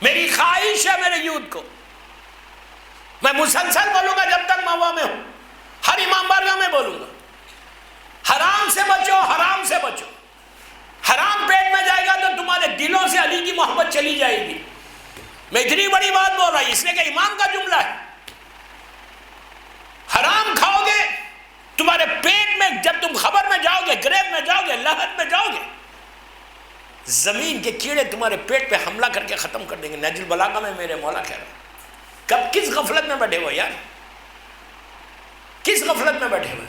میری خواہش ہے میرے یوتھ کو, میں مسلسل بولوں گا جب تک موا میں ہوں, ہر امام بارگاہ میں بولوں گا, حرام سے بچو, حرام سے بچو. حرام پیٹ میں جائے گا تو تمہارے دلوں سے علی کی محبت چلی جائے گی. میں اتنی بڑی بات بول رہا ہوں اس لیے کہ امام کا جملہ ہے. حرام کھاؤ گے تمہارے پیٹ میں, جب تم خبر میں جاؤ گے, گریب میں جاؤ گے, لحد میں جاؤ گے, زمین کے کیڑے تمہارے پیٹ پہ حملہ کر کے ختم کر دیں گے. نہج البلاغہ میں میرے مولا کہہ رہا ہے. کب کس غفلت میں بیٹھے ہوئے یار, کس غفلت میں بیٹھے ہوئے.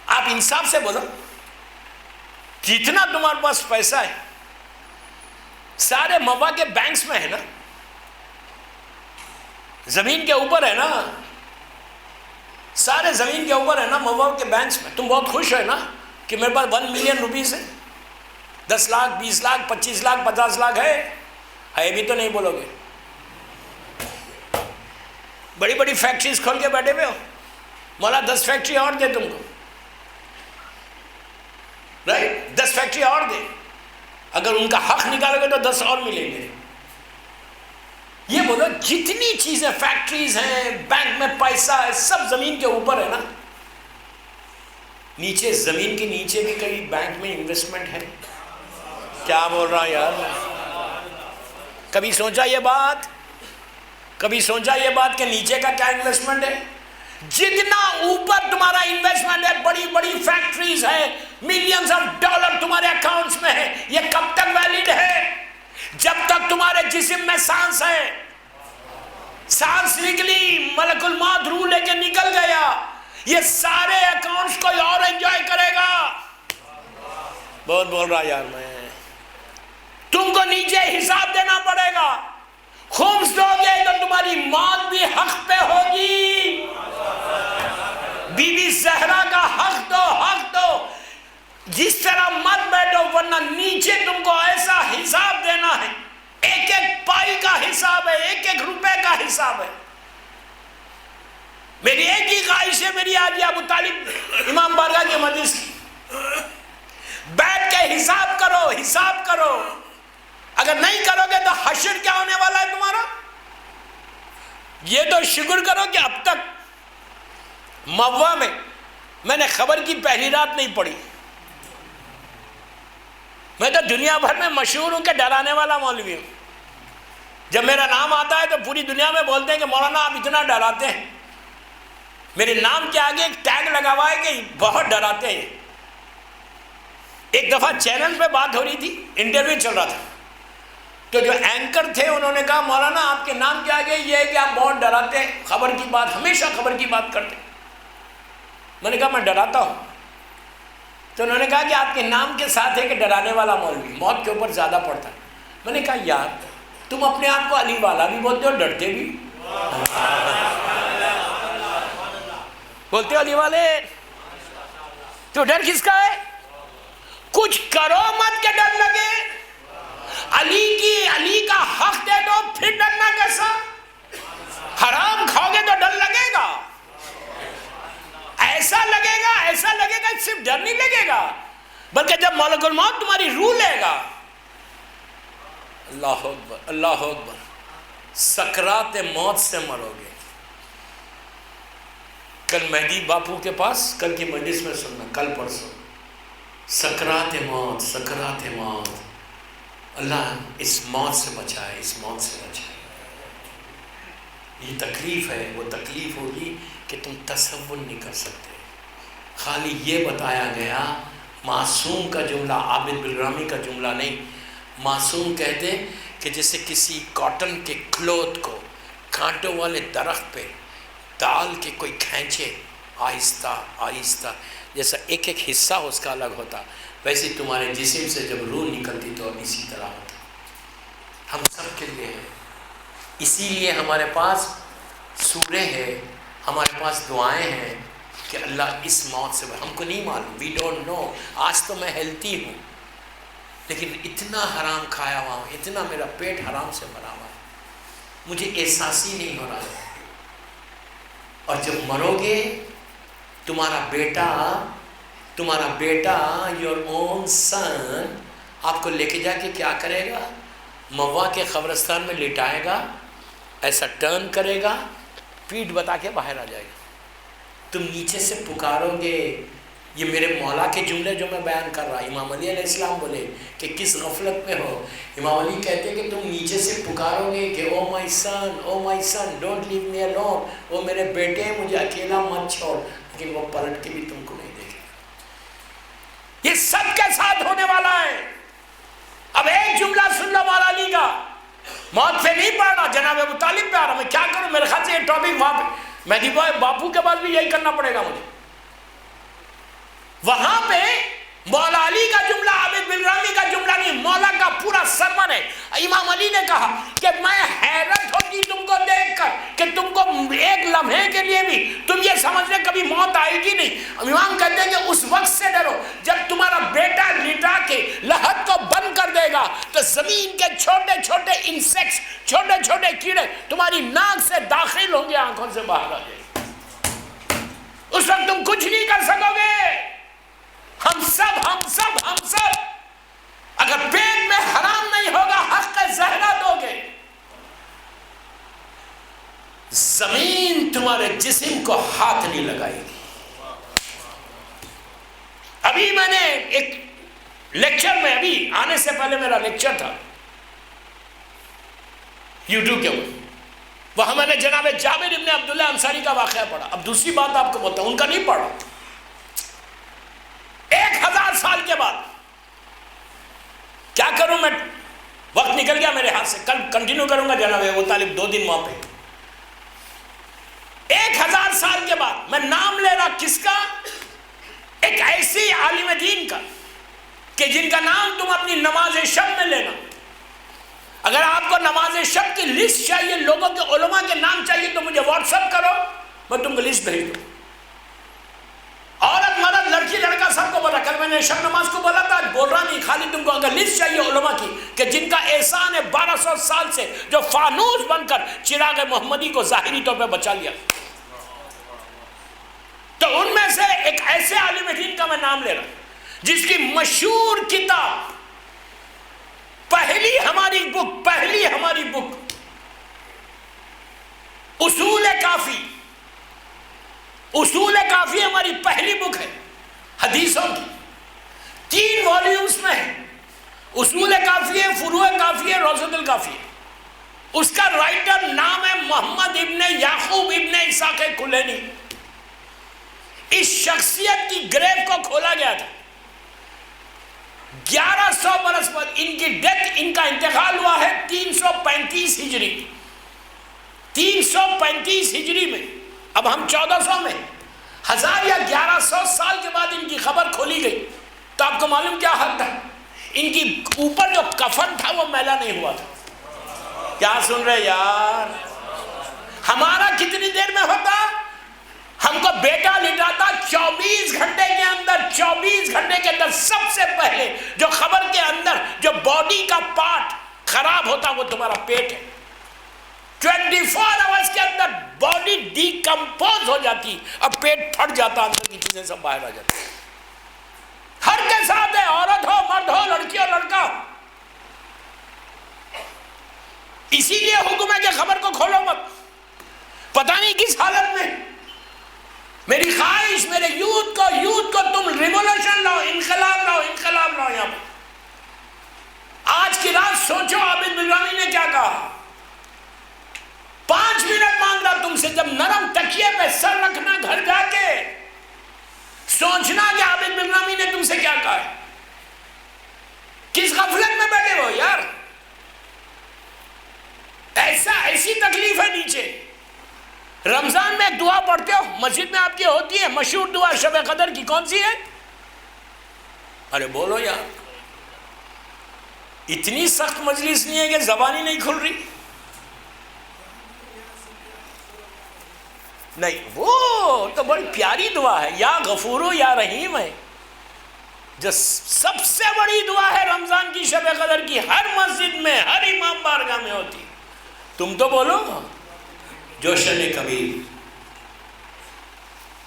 آپ انصاف سے بولو, جتنا تمہارے پاس پیسہ ہے سارے موا کے بینکس میں ہے نا, زمین کے اوپر ہے نا, سارے زمین کے اوپر ہے نا موا کے بینکس میں. تم بہت خوش ہے نا کہ میرے پاس 1 ملین روپیز ہے, 10 لاکھ 20 لاکھ 25 لاکھ 50 لاکھ ہے بھی تو نہیں بولو گے. بڑی بڑی فیکٹریز کھول کے بیٹھے ہوئے ہو, مولا 10 فیکٹری اور دے تم کو, رائٹ, 10 فیکٹری اور دے. اگر ان کا حق نکالو گے تو 10 اور ملیں گے. یہ بولو جتنی چیزیں فیکٹریز ہیں, بینک میں پیسہ ہے, سب زمین کے اوپر ہے نا. نیچے زمین کے نیچے بھی کئی بینک میں انویسٹمنٹ ہے. کیا بول رہا یار, کبھی سوچا یہ بات کہ نیچے کا کیا انویسٹمنٹ ہے؟ جتنا اوپر تمہارا انویسٹمنٹ ہے، بڑی بڑی فیکٹریز ہے، ملینز آف ڈالر تمہارے اکاؤنٹس میں ہے، یہ کب تک ویلڈ ہے؟ جب تک تمہارے جسم میں سانس ہے. سانس نکلی، ملک الموت روح لے کے نکل گیا، یہ سارے اکاؤنٹس کوئی اور انجوائے کرے گا. بہت بول رہا یار میں. تم کو نیچے حساب دینا پڑے گا. خمس دو گے تو تمہاری موت بھی حق پہ ہوگی. بی بی زہرا کا حق دو. جس طرح مت بیٹھو، ورنہ نیچے تم کو ایسا حساب دینا ہے. ایک ایک پائی کا حساب ہے، ایک ایک روپے کا حساب ہے. میری ایک ہی خواہش ہے، میری آج ابو طالب امام بارگاہ کے مجلس کی، بیٹھ کے حساب کرو. اگر نہیں کرو گے تو حشر کیا ہونے والا ہے تمہارا؟ یہ تو شکر کرو کہ اب تک موا میں نے خبر کی پہلی رات نہیں پڑھی. میں تو دنیا بھر میں مشہور ہوں کہ ڈرانے والا مولوی ہوں. جب میرا نام آتا ہے تو پوری دنیا میں بولتے ہیں کہ مولانا آپ اتنا ڈراتے ہیں. میرے نام کے آگے ایک ٹیگ لگا ہوا ہے کہ بہت ڈراتے ہیں. ایک دفعہ چینل پہ بات ہو رہی تھی، انٹرویو چل رہا تھا، تو جو اینکر تھے انہوں نے کہا مولانا آپ کے نام کے آگے یہ ہے کہ آپ بہت ڈراتے ہیں، خبر کی بات، ہمیشہ خبر کی بات کرتے ہیں. میں نے کہا میں ڈراتا ہوں. تو انہوں نے کہا کہ آپ کے نام کے ساتھ ہے کہ ڈرانے والا مولوی، موت کے اوپر زیادہ پڑتا ہے. میں نے کہا یار تم اپنے آپ کو علی والا بھی بولتے ہو، ڈرتے بھی بولتے ہو علی والے، تو ڈر کس کا ہے؟ کچھ کرو مت کہ ڈر لگے. علی کا حق دے دو، پھر ڈرنا کیسا؟ حرام کھاؤ گے تو ڈر لگے گا. ایسا لگے گا صرف ڈر نہیں لگے گا، بلکہ جب ملک الموت تمہاری روح لے گا، اللہ اکبر اللہ اکبر، سکرات موت سے مرو گے. کل مہدی باپو کے پاس، کل کی مجلس میں سننا، کل پرسوں، سکرات موت. اللہ اس موت سے بچائے. یہ تکلیف ہے، وہ تکلیف ہوگی کہ تم تصور نہیں کر سکتے. خالی یہ بتایا گیا، معصوم کا جملہ، عابد بالرامی کا جملہ نہیں. معصوم کہتے کہ جیسے کسی کاٹن کے کلوتھ کو کانٹوں والے درخت پہ ڈال کے کوئی کھینچے آہستہ، جیسا ایک ایک حصہ اس کا الگ ہوتا، ویسے تمہارے جسم سے جب روح نکلتی تو اسی طرح ہوتا. ہم سب کے لیے ہے. اسی لیے ہمارے پاس سورے ہیں، ہمارے پاس دعائیں ہیں کہ اللہ اس موت سے، ہم کو نہیں معلوم، وی ڈونٹ نو. آج تو میں ہیلتھی ہوں، لیکن اتنا حرام کھایا ہوا ہوں، اتنا میرا پیٹ حرام سے بھرا ہوا ہے، مجھے احساس ہی نہیں ہو رہا ہے. اور جب مرو گے، تمہارا بیٹا یور اون سن آپ کو لے کے جا کے کیا کرے گا؟ موا کے قبرستان میں لٹائے گا، ایسا ٹرن کرے گا، پیٹھ بتا کے باہر آ جائے گا. تم نیچے سے پکارو گے. یہ میرے مولا کے جملے جو میں بیان کر رہا، امام علی علیہ السلام بولے کہ کس غفلت میں ہو. امام علی کہتے کہ تم نیچے سے پکارو گے کہ او مائی سن ڈونٹ لیو می الون، او میرے بیٹے مجھے اکیلا مت چھوڑ، لیکن وہ پلٹ کے بھی تم کو نہیں دیکھے. یہ سب کے ساتھ ہونے والا ہے. اب ایک جملہ سن لو مولا علی کا، موت پہ نہیں پڑھنا، جناب ابو طالب پہ آ رہا. میں کیا کروں؟ میرے خیال سے یہ ٹاپک وہاں پہ مہدی باپو کے بعد بھی یہی کرنا پڑے گا مجھے. وہاں پہ مولا علی کا جملہ، عابد بالرامی کا جملہ نہیں، مولا کا پورا سرمن ہے. امام علی نے کہا کہ میں حیرت ہوتی تم کو دیکھ کر کہ تم کو ایک لمحے کے لیے بھی تم یہ سمجھ رہے کبھی موت آئے گی نہیں. امام کہتے ہیں کہ اس وقت سے ڈرو جب تمہارا بیٹا لٹا کے لحد کو بند کر دے گا تو زمین کے چھوٹے چھوٹے انسیکٹس، چھوٹے چھوٹے کیڑے تمہاری ناک سے داخل ہوں گے، آنکھوں سے باہر آ جائیں گے. اس وقت تم کچھ نہیں کر سکو گے. ہم سب اگر پیٹ میں حرام نہیں ہوگا، حق زہرا دو گے، زمین تمہارے جسم کو ہاتھ نہیں لگائے گی. ابھی میں نے ایک لیکچر میں، ابھی آنے سے پہلے میرا لیکچر تھا، یوٹیوب کے اوپر، وہاں میں نے جناب جابر ابن عبداللہ انصاری کا واقعہ پڑھا. اب دوسری بات آپ کو بولتا ہوں، ان کا نہیں پڑھا. 1000 سال کے بعد کیا کروں میں، وقت نکل گیا میرے ہاتھ سے، کل کنٹینیو کروں گا جناب ابو طالب 2 دن وہاں پہ. 1000 سال کے بعد میں نام لے رہا کس کا؟ ایک ایسی عالم دین کا کہ جن کا نام تم اپنی نماز شب میں لینا. اگر آپ کو نماز شب کی لسٹ چاہیے، لوگوں کے علماء کے نام چاہیے، تو مجھے واٹس ایپ کرو، میں تم کو لسٹ بھیج دوں. عورت مرد لڑکی لڑکا سب کو بولا. کل میں نے شب نماز کو بولا تھا، آج بول رہا نہیں. خالی تم کو اگر لسٹ چاہیے علماء کی کہ جن کا احسان ہے 1200 سال سے، جو فانوس بن کر چراغ محمدی کو ظاہری طور پہ بچا لیا، تو ان میں سے ایک ایسے عالم دین کا میں نام لے رہا ہوں جس کی مشہور کتاب، پہلی ہماری بک اصول کافی ہماری پہلی بک ہے حدیثوں کی. 3 والیومز میں ہے. اصول کافی ہے، فروع کافی ہے، روضۃ الکافی ہے. اس کا رائٹر نام ہے محمد ابن یعقوب ابن اسحاق کلینی. اس شخصیت کی گریو کو کھولا گیا تھا 1100 برس بعد. ان کی ڈیتھ، ان کا انتقال ہوا ہے 335 ہجری. 335 ہجری میں. اب ہم 1400 میں، 1000 یا 1100 سال کے بعد ان کی خبر کھولی گئی. تو آپ کو معلوم کیا حال تھا؟ ان کی اوپر جو کفن تھا وہ میلا نہیں ہوا تھا. کیا سن رہے یار؟ ہمارا کتنی دیر میں ہوتا؟ ہم کو بیٹا لٹاتا 24 گھنٹے کے اندر. 24 گھنٹے کے اندر سب سے پہلے جو خبر کے اندر جو باڈی کا پارٹ خراب ہوتا وہ تمہارا پیٹ ہے. 24 آورز کے اندر باڈی ڈیکمپوز ہو جاتی، اب پیٹ پھٹ جاتا، اندر کی چیزیں سب باہر آ جاتی. ہر کے ساتھ ہے، عورت ہو مرد ہو لڑکی ہو لڑکا. اسی لیے حکم ہے کہ خبر کو کھولو مت. پتہ نہیں کس حالت میں. میری خواہش میرے یوتھ کو تم ریولوشن لاؤ، انقلاب لاؤ یہاں پر. آج کی رات سوچو عابد بلرامی نے کیا کہا. 5 منٹ مانگ رہا تم سے، جب نرم تکیے پہ سر رکھنا گھر جا کے سوچنا کہ عابد بلرامی نے تم سے کیا کہا ہے. کس غفلت میں بیٹھے ہو یار. ایسی تکلیف ہے نیچے. رمضان میں ایک دعا پڑھتے ہو، مسجد میں آپ کی ہوتی ہے مشہور دعا شب قدر کی، کون سی ہے؟ ارے بولو یار. اتنی سخت مجلس نہیں ہے کہ زبان ہی نہیں کھل رہی. نہیں، وہ تو بڑی پیاری دعا ہے، یا غفورو یا رحیم ہے، جو سب سے بڑی دعا ہے رمضان کی شب قدر کی. ہر مسجد میں، ہر امام بارگاہ میں ہوتی. تم تو بولو جوشن کبیر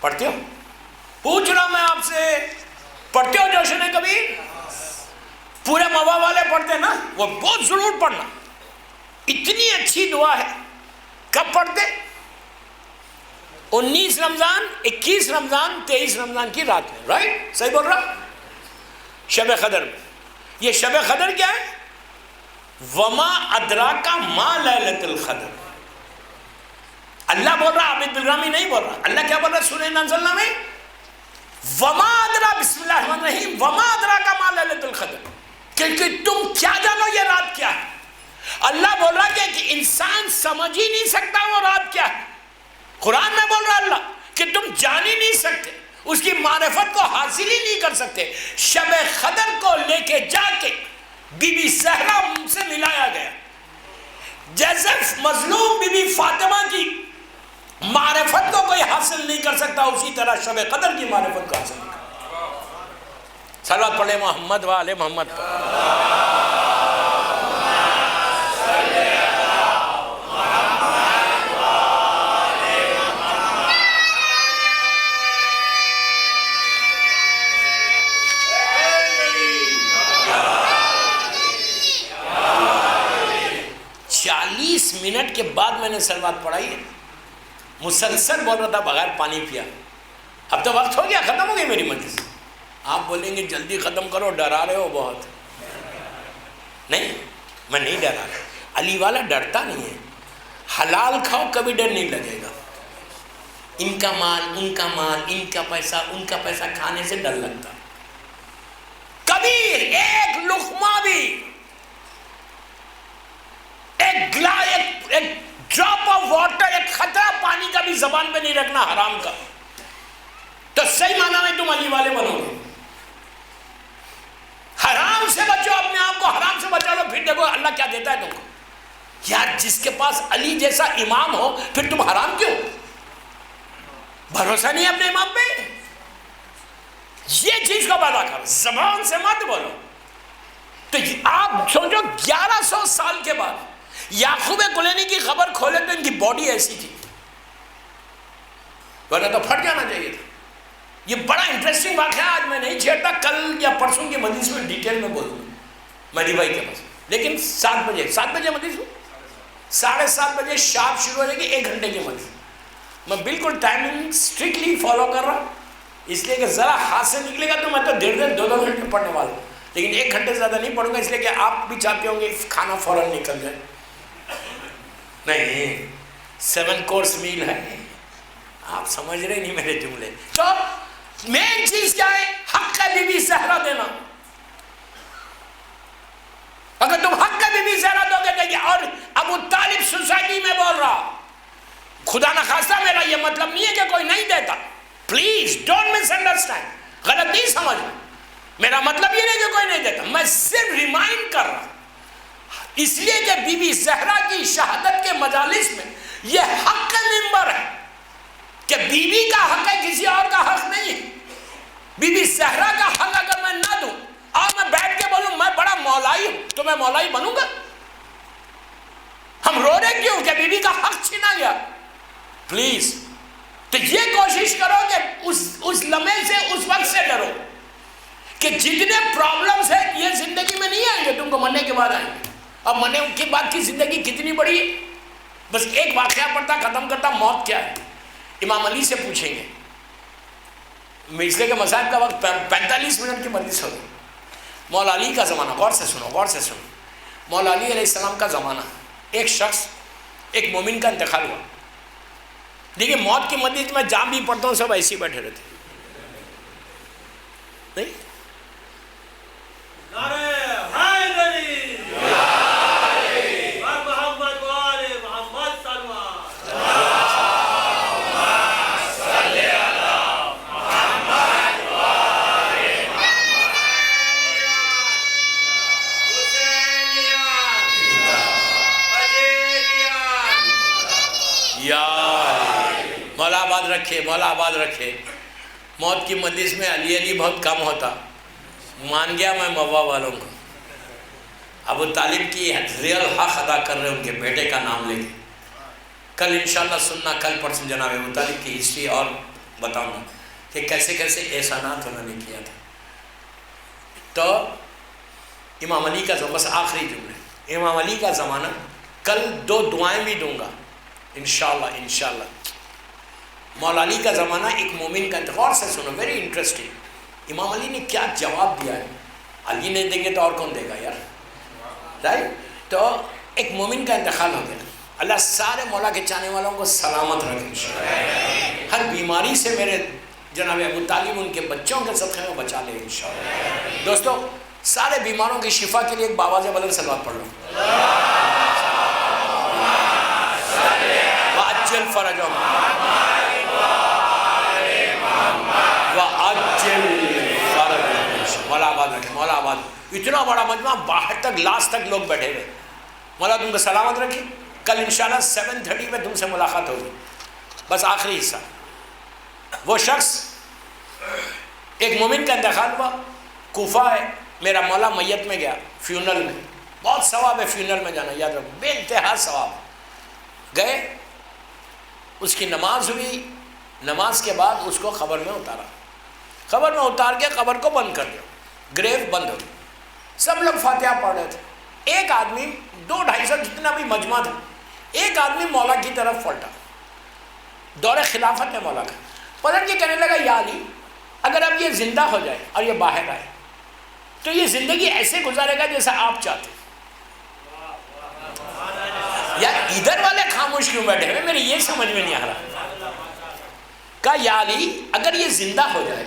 پڑھتے ہو؟ پوچھ رہا میں آپ سے، پڑھتے ہو جوشن کبیر؟ پورے موا والے پڑھتے نا، وہ بہت ضرور پڑھنا. اتنی اچھی دعا ہے. کب پڑھتے؟ 19 رمضان، 21 رمضان، 23 رمضان کی رات میں. رائٹ؟ صحیح بول رہا؟ شب قدر میں. یہ شب قدر کیا ہے؟ وما ادراک ما لیلۃ القدر. اللہ بول رہا، عابد بلرامی نہیں بول رہا. اللہ کیا بول رہا سورہ انزلنا میں؟ وما ادرا، بسم اللہ الرحمن الرحیم، وما ادراک ما لیلۃ القدر. کہ تم کیا جانو یہ رات کیا ہے. اللہ بول رہا کہ انسان سمجھ ہی نہیں سکتا وہ رات کیا ہے. قرآن میں بول رہا اللہ کہ تم جان ہی نہیں سکتے، اس کی معرفت کو حاصل ہی نہیں کر سکتے. شب قدر کو لے کے جا کے بی بی زہرا سے ملایا گیا. جیسے مظلوم بی بی فاطمہ کی معرفت کو کوئی حاصل نہیں کر سکتا، اسی طرح شب قدر کی معرفت کو حاصل نہیں کر سکتا. صلوات پڑھے محمد و آل محمد. 40 منٹ کے بعد میں نے صلوات پڑھائی ہے. مسلسل بول رہا تھا بغیر پانی پیا. اب تو وقت ہو گیا، ختم ہو گئی میری مجلس. آپ بولیں گے جلدی ختم کرو، ڈرا رہے ہو بہت. نہیں، میں نہیں ڈرا رہا. علی والا ڈرتا نہیں ہے، حلال کھاؤ کبھی ڈر نہیں لگے گا، ان کا مال ان کا مال، ان کا پیسہ کھانے سے ڈر لگتا، کبھی ایک لقمہ بھی، ایک ڈراپ آف واٹر، ایک خطرہ پانی کا بھی زبان پہ نہیں رکھنا حرام کا، تو صحیح معنی میں تم علی والے بنو گے۔ حرام سے بچو، اپنے آپ کو حرام سے بچا لو، پھر دیکھو اللہ کیا دیتا ہے تم کو۔ یار جس کے پاس علی جیسا امام ہو پھر تم حرام کیوں؟ بھروسہ نہیں اپنے امام پہ؟ یہ چیز کو پیدا کرو، زبان سے مت بولو۔ تو آپ سوچو 1100 سال کے بعد یعقوب کلینی کی خبر کھولے تو ان کی باڈی ایسی تھی، ورنہ تو پھٹ جانا چاہیے تھا۔ یہ بڑا انٹرسٹنگ واقعہ آج میں نہیں چھیڑتا، کل یا پرسوں کی مجلس میں ڈیٹیل میں بولوں گا مہدی بھائی کے پاس، لیکن 7 بجے مجلس ہو، 7:30 بجے شارپ شروع ہو جائے گی، 1 گھنٹے کی مجلس۔ میں بالکل ٹائمنگ اسٹرکٹلی فالو کر رہا ہوں، اس لیے کہ ذرا ہاتھ سے نکلے گا تو میں تو 1.5 2 گھنٹے پڑھنے والا ہوں، لیکن 1 گھنٹے زیادہ نہیں پڑھوں گا، اس لیے کہ آپ بھی چاہتے ہوں گے کھانا فوراً نکل جائے۔ نہیں، 7 کورس میل ہے، آپ سمجھ رہے نہیں میرے جملے۔ تو مین چیز کیا ہے؟ حق کا بی بی زہرا دینا۔ اگر تم حق کا بی بی زہرا دو گے دیکھیے، اور ابو طالب سوسائٹی میں بول رہا، خدا نخواستہ میرا یہ مطلب نہیں ہے کہ کوئی نہیں دیتا، پلیز ڈونٹ مس انڈرسٹینڈ، غلط نہیں سمجھنا، میرا مطلب یہ نہیں کہ کوئی نہیں دیتا، میں صرف ریمائنڈ کر رہا، اس لیے کہ بی بی زہرا کی شہادت کے مجالس میں یہ حق کا ممبر ہے کہ بی بی کا حق ہے، کسی اور کا حق نہیں ہے۔ بی بی زہرا کا حق اگر میں نہ دوں اور میں بیٹھ کے بولوں میں بڑا مولائی ہوں تو میں مولائی بنوں گا؟ ہم رو رہے کیوں کہ بی بی کا حق چھینا گیا؟ پلیز، تو یہ کوشش کرو کہ اس لمحے سے، اس وقت سے ڈرو کہ جتنے پرابلمز ہیں یہ زندگی میں نہیں آئیں گے، تم کو مرنے کے بعد آئیں گے، اور مرنے کے بعد کی زندگی کتنی بڑی ہے۔ بس ایک واقعہ پڑھتا ختم کرتا، موت کیا ہے؟ امام علی سے پوچھیں گے، اس لیے کہ مصائب کا وقت 45 منٹ کی مجلس ہوگی۔ مولا علی کا زمانہ، غور سے سنو، غور سے سنو، مولا علی علیہ السلام کا زمانہ، ایک شخص، ایک مومن کا انتقال ہوا۔ دیکھیے موت کی مجلس میں جہاں بھی پڑھتا ہوں سب ایسے ہی بیٹھے رہتے نہیں؟ مولا آباد رکھے۔ موت کی مجلس میں علی علی بہت کم ہوتا، مان گیا میں موا والوں کو، ابو طالب کی ریئل حق ادا کر رہے ان کے بیٹے کا نام لے کے۔ کل انشاءاللہ سننا، کل پرسوں جناب ابو طالب کی ہسٹری اور بتاؤں گا کہ کیسے کیسے احسانات انہوں نے کیا تھا۔ تو امام علی کا بس آخری جملے، امام علی کا زمانہ، کل 2 دعائیں بھی دوں گا انشاءاللہ۔ مولا علی کا زمانہ، ایک مومن کا، غور سے سنو، ویری انٹرسٹنگ، امام علی نے کیا جواب دیا ہے۔ علی نہیں دیں گے تو اور کون دے گا یار، رائٹ؟ تو ایک مومن کا انتقال ہو گیا، اللہ سارے مولا کے چاہنے والوں کو سلامت رکھے انشاءاللہ، ہر بیماری سے میرے جناب ابو طالب ان کے بچوں کے صدقے میں بچا لے انشاءاللہ۔ دوستو سارے بیماروں کی شفا کے لیے ایک باواز بلند صلوات پڑھ لو، وَعَجِّلْ فَرَجَهُمْ مولا آباد رکھے، مولا آباد اتنا بڑا مجمع، باہر تک لاسٹ تک لوگ بیٹھے ہوئے، مولا تم کو سلامت رکھے۔ کل انشاءاللہ 7:30 میں تم سے ملاقات ہوگی۔ بس آخری حصہ، وہ شخص، ایک مومن کا انتقال ہوا، کوفہ ہے، میرا مولا میت میں گیا، فیونل میں، بہت ثواب ہے فیونل میں جانا، یاد رکھو، بے انتہا ثواب۔ گئے، اس کی نماز ہوئی، نماز کے بعد اس کو قبر میں اتارا، قبر میں اتار کے قبر کو بند کر دیا، گریو بند ہو گئی، سب لوگ فاتحہ پڑھ رہے تھے۔ ایک آدمی 200-250 جتنا بھی مجمع تھا، ایک آدمی مولا کی طرف پلٹا، دور خلافت میں مولا کا پلٹ کے کہنے لگا، یا علی اگر اب یہ زندہ ہو جائے اور یہ باہر آئے تو یہ زندگی ایسے گزارے گا جیسا آپ چاہتے۔ یار ادھر والے خاموش کیوں بیٹھے ہوئے؟ میرے یہ سمجھ میں نہیں آ رہا. کہا یا علی اگر یہ زندہ ہو جائے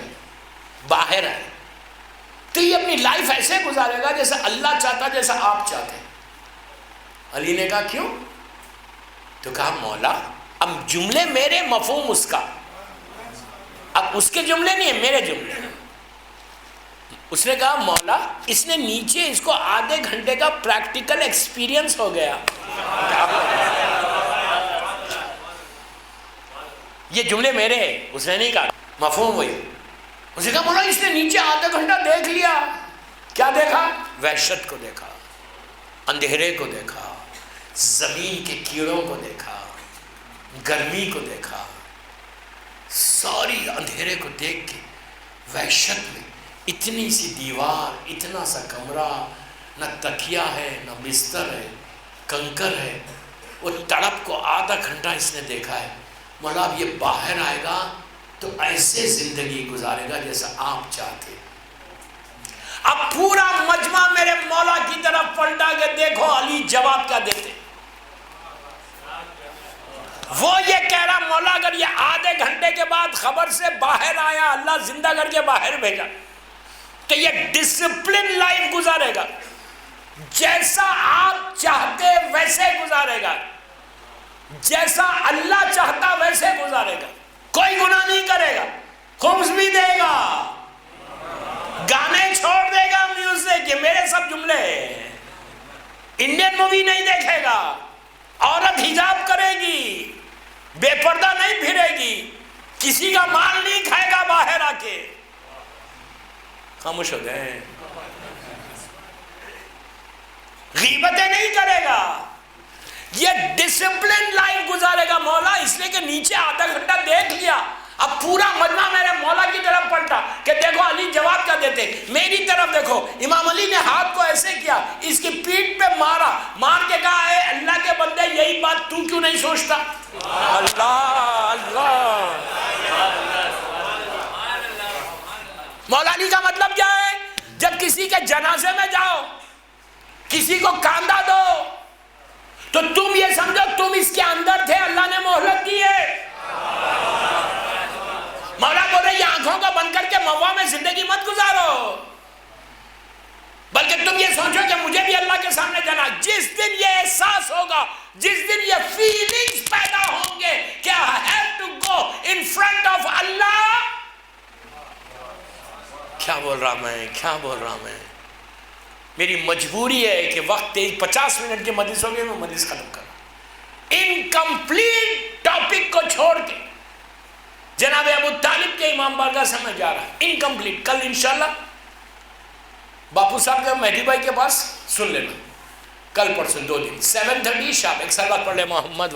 باہر آئے تو یہ اپنی لائف ایسے گزارے گا جیسا اللہ چاہتا جیسا آپ چاہتے ہیں. علی نے کہا کیوں؟ تو کہا مولا اب جملے میرے مفہوم اس کا، اب اس کے جملے نہیں ہیں میرے جملے. اس نے کہا مولا اس نے نیچے اس کو آدھے گھنٹے کا پریکٹیکل ایکسپیرینس ہو گیا. یہ جملے میرے ہیں، اس نے نہیں کہا، مفہوم وہی. اس نے کہا مولا اس نے نیچے آدھا گھنٹہ دیکھ لیا. کیا دیکھا؟ وحشت کو دیکھا، اندھیرے کو دیکھا، زمین کے کیڑوں کو دیکھا، گرمی کو دیکھا، ساری اندھیرے کو دیکھ کے وحشت میں اتنی سی دیوار، اتنا سا کمرہ، نہ تکیہ ہے نہ بستر ہے، کنکر ہے، وہ تڑپ کو آدھا گھنٹہ اس نے دیکھا ہے. مولا اب یہ باہر آئے گا تو ایسے زندگی گزارے گا جیسا آپ چاہتے. اب پورا مجمع میرے مولا کی طرف پلٹا کے دیکھو علی جواب کیا دیتے. وہ یہ کہہ رہا مولا اگر یہ آدھے گھنٹے کے بعد خبر سے باہر آیا، اللہ زندہ کر کے باہر بھیجا، تو یہ ڈسپلن لائف گزارے گا، جیسا آپ چاہتے ویسے گزارے گا، جیسا اللہ چاہتا ویسے گزارے گا، کوئی گناہ نہیں کرے گا، خمس بھی دے گا، گانے چھوڑ دے گا، میوزک، یہ میرے سب جملے ہیں. انڈین مووی نہیں دیکھے گا، عورت حجاب کرے گی، بے پردہ نہیں پھرے گی، کسی کا مال نہیں کھائے گا باہر آ کے. خاموش ہو گئے. غیبتیں نہیں کرے گا، یہ ڈسپلن لائف گزارے گا. مولا اس لیے کہ نیچے آدھا گھنٹہ دیکھ لیا، اب پورا مجمع میرے مولا کی طرف پلٹا کہ دیکھو علی جواب کیا دیتے. میری طرف دیکھو، امام علی نے ہاتھ کو ایسے کیا، اس کی پیٹھ پہ مارا، مار کے کہا اے اللہ کے بندے یہی بات تو کیوں نہیں سوچتا. اللہ اللہ. مولا علی کا مطلب کیا ہے؟ جب کسی کے جنازے میں جاؤ، کسی کو کاندھا دو، تو تم یہ سمجھو تم اس کے اندر تھے، اللہ نے مہلت دی ہے. مولا بول رہے یہ آنکھوں کو بند کر کے موا میں زندگی مت گزارو، بلکہ تم یہ سوچو کہ مجھے بھی اللہ کے سامنے جانا. جس دن یہ احساس ہوگا، جس دن یہ فیلنگز پیدا ہوں گے کہ I have to go in front of اللہ. کیا بول رہا میں میری مجبوری ہے کہ وقت 50 منٹ کے مجلس ہو گئے، میں مجلس ختم کروں. انکمپلیٹ ٹاپک کو چھوڑ کے جناب ابو طالب کے امام بارگاہ سے میں جا رہا ہوں. انکمپلیٹ. کل انشاءاللہ باپو صاحب کے مہدی بھائی کے پاس سن لینا، کل پرسوں 2 دن 7:30 شام. ایک سال بعد پڑھ لے محمد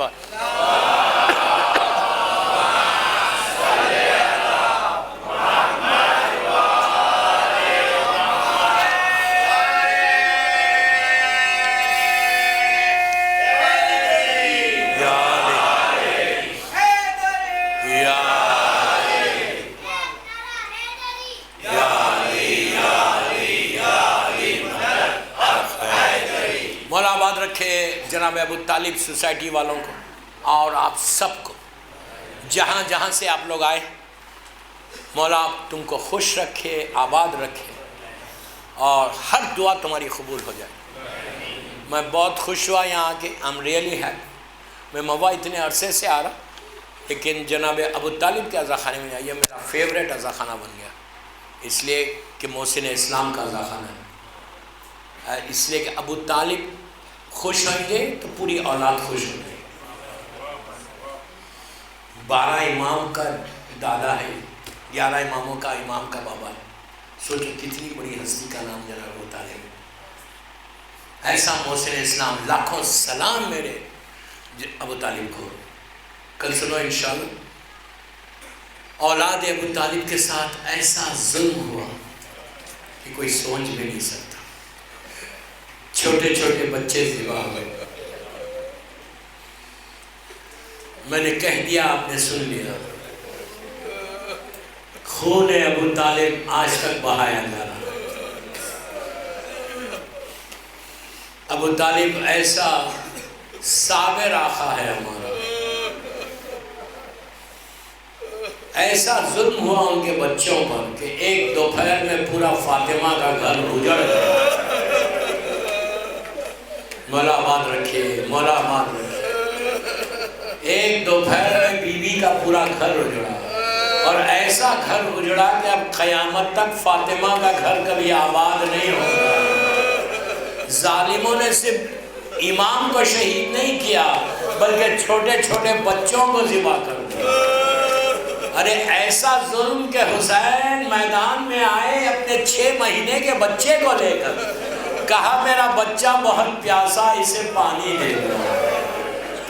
رکھے جناب ابو طالب سوسائٹی والوں کو اور آپ سب کو، جہاں جہاں سے آپ لوگ آئے، مولا تم کو خوش رکھے، آباد رکھے، اور ہر دعا تمہاری قبول ہو جائے. میں بہت خوش ہوا یہاں آ کے. I'm really happy. میں موا اتنے عرصے سے آ رہا، لیکن جناب ابو طالب کے عزاخانے میں آئی، یہ میرا فیوریٹ عزاخانہ بن گیا، اس لیے کہ محسن اسلام کا عزاخانہ ہے، اس لیے کہ ابو طالب خوش ہوں گے تو پوری اولاد خوش ہو گئی. 12 امام کا دادا ہے، 11 اماموں کا امام کا بابا ہے. سوچو کتنی بڑی ہستی کا نام جناب ابو طالب. ایسا محسن اسلام، لاکھوں سلام میرے ابو طالب کو. کل سنو انشاءاللہ اولاد ابو طالب کے ساتھ ایسا ظلم ہوا کہ کوئی سوچ بھی نہیں سکتا. چھوٹے چھوٹے بچے ذبح ہوئے. میں نے کہہ دیا، آپ نے سن لیا. خون ابو طالب آج تک بہایا جا رہا. ابو طالب ایسا صابر آقا ہے ہمارا. ایسا ظلم ہوا ان کے بچوں پر کہ ایک دوپہر میں پورا فاطمہ کا گھر اجڑ گیا. مولا آباد رکھے، مولا آباد رکھے. ایک دوپہر میں بی بی کا پورا گھر اجڑا، اور ایسا گھر اجڑا کہ اب قیامت تک فاطمہ کا گھر کبھی آباد نہیں ہوگا. ظالموں نے صرف امام کو شہید نہیں کیا بلکہ چھوٹے چھوٹے بچوں کو ذبح کر دیا. ارے ایسا ظلم کہ حسین میدان میں آئے اپنے 6 مہینے کے بچے کو لے کر، کہا میرا بچہ بہت پیاسا، اسے پانی دے دو.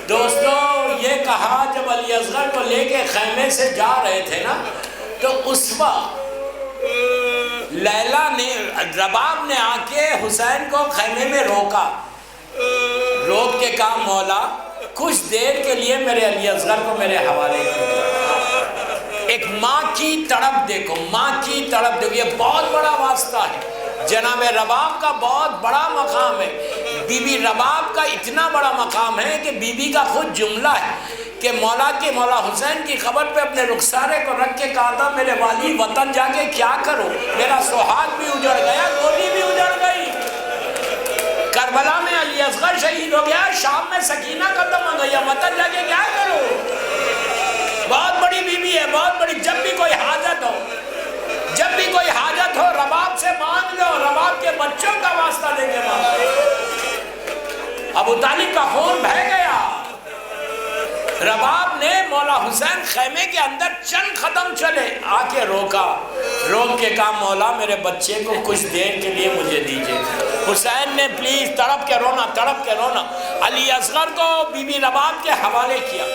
دوستو یہ کہا جب علی اصغر کو لے کے خیمے سے جا رہے تھے نا، تو اس وقت لیلا نے، رباب نے آ کے حسین کو خیمے میں روکا. روک کے کہا مولا کچھ دیر کے لیے میرے علی اصغر کو میرے حوالے کر. ایک ماں کی تڑپ دیکھو، ماں کی تڑپ دیکھو، یہ بہت بڑا واسطہ ہے. جناب رباب کا بہت بڑا مقام ہے. بی بی رباب کا اتنا بڑا مقام ہے کہ بی بی کا خود جملہ ہے کہ مولا حسین کی خبر پہ اپنے رخسارے کو رکھ کے کہا تھا میرے والی وطن جا کے کیا کرو، میرا سہاگ بھی اجڑ گیا، گولی بھی اجڑ گئی. کربلا میں علی اصغر شہید ہو گیا، شام میں سکینہ ختم ہو گئی، وطن جا کے کیا کرو. بہت بڑی بی بی ہے، بہت بڑی. جب بھی کوئی حاجت ہو، جب بھی کوئی حاجت ہو رباب سے مانگ لو، رباب کے بچوں کا واسطہ دے کے مانگ. ابو طالب کا خون بہہ گیا. رباب نے مولا حسین خیمے کے اندر چند قدم چلے، آ کے روکا. روک کے کہا مولا میرے بچے کو کچھ دیر کے لیے مجھے دیجئے. حسین نے پلیز تڑپ کے رونا، تڑپ کے رونا. علی اصغر کو بی بی رباب کے حوالے کیا.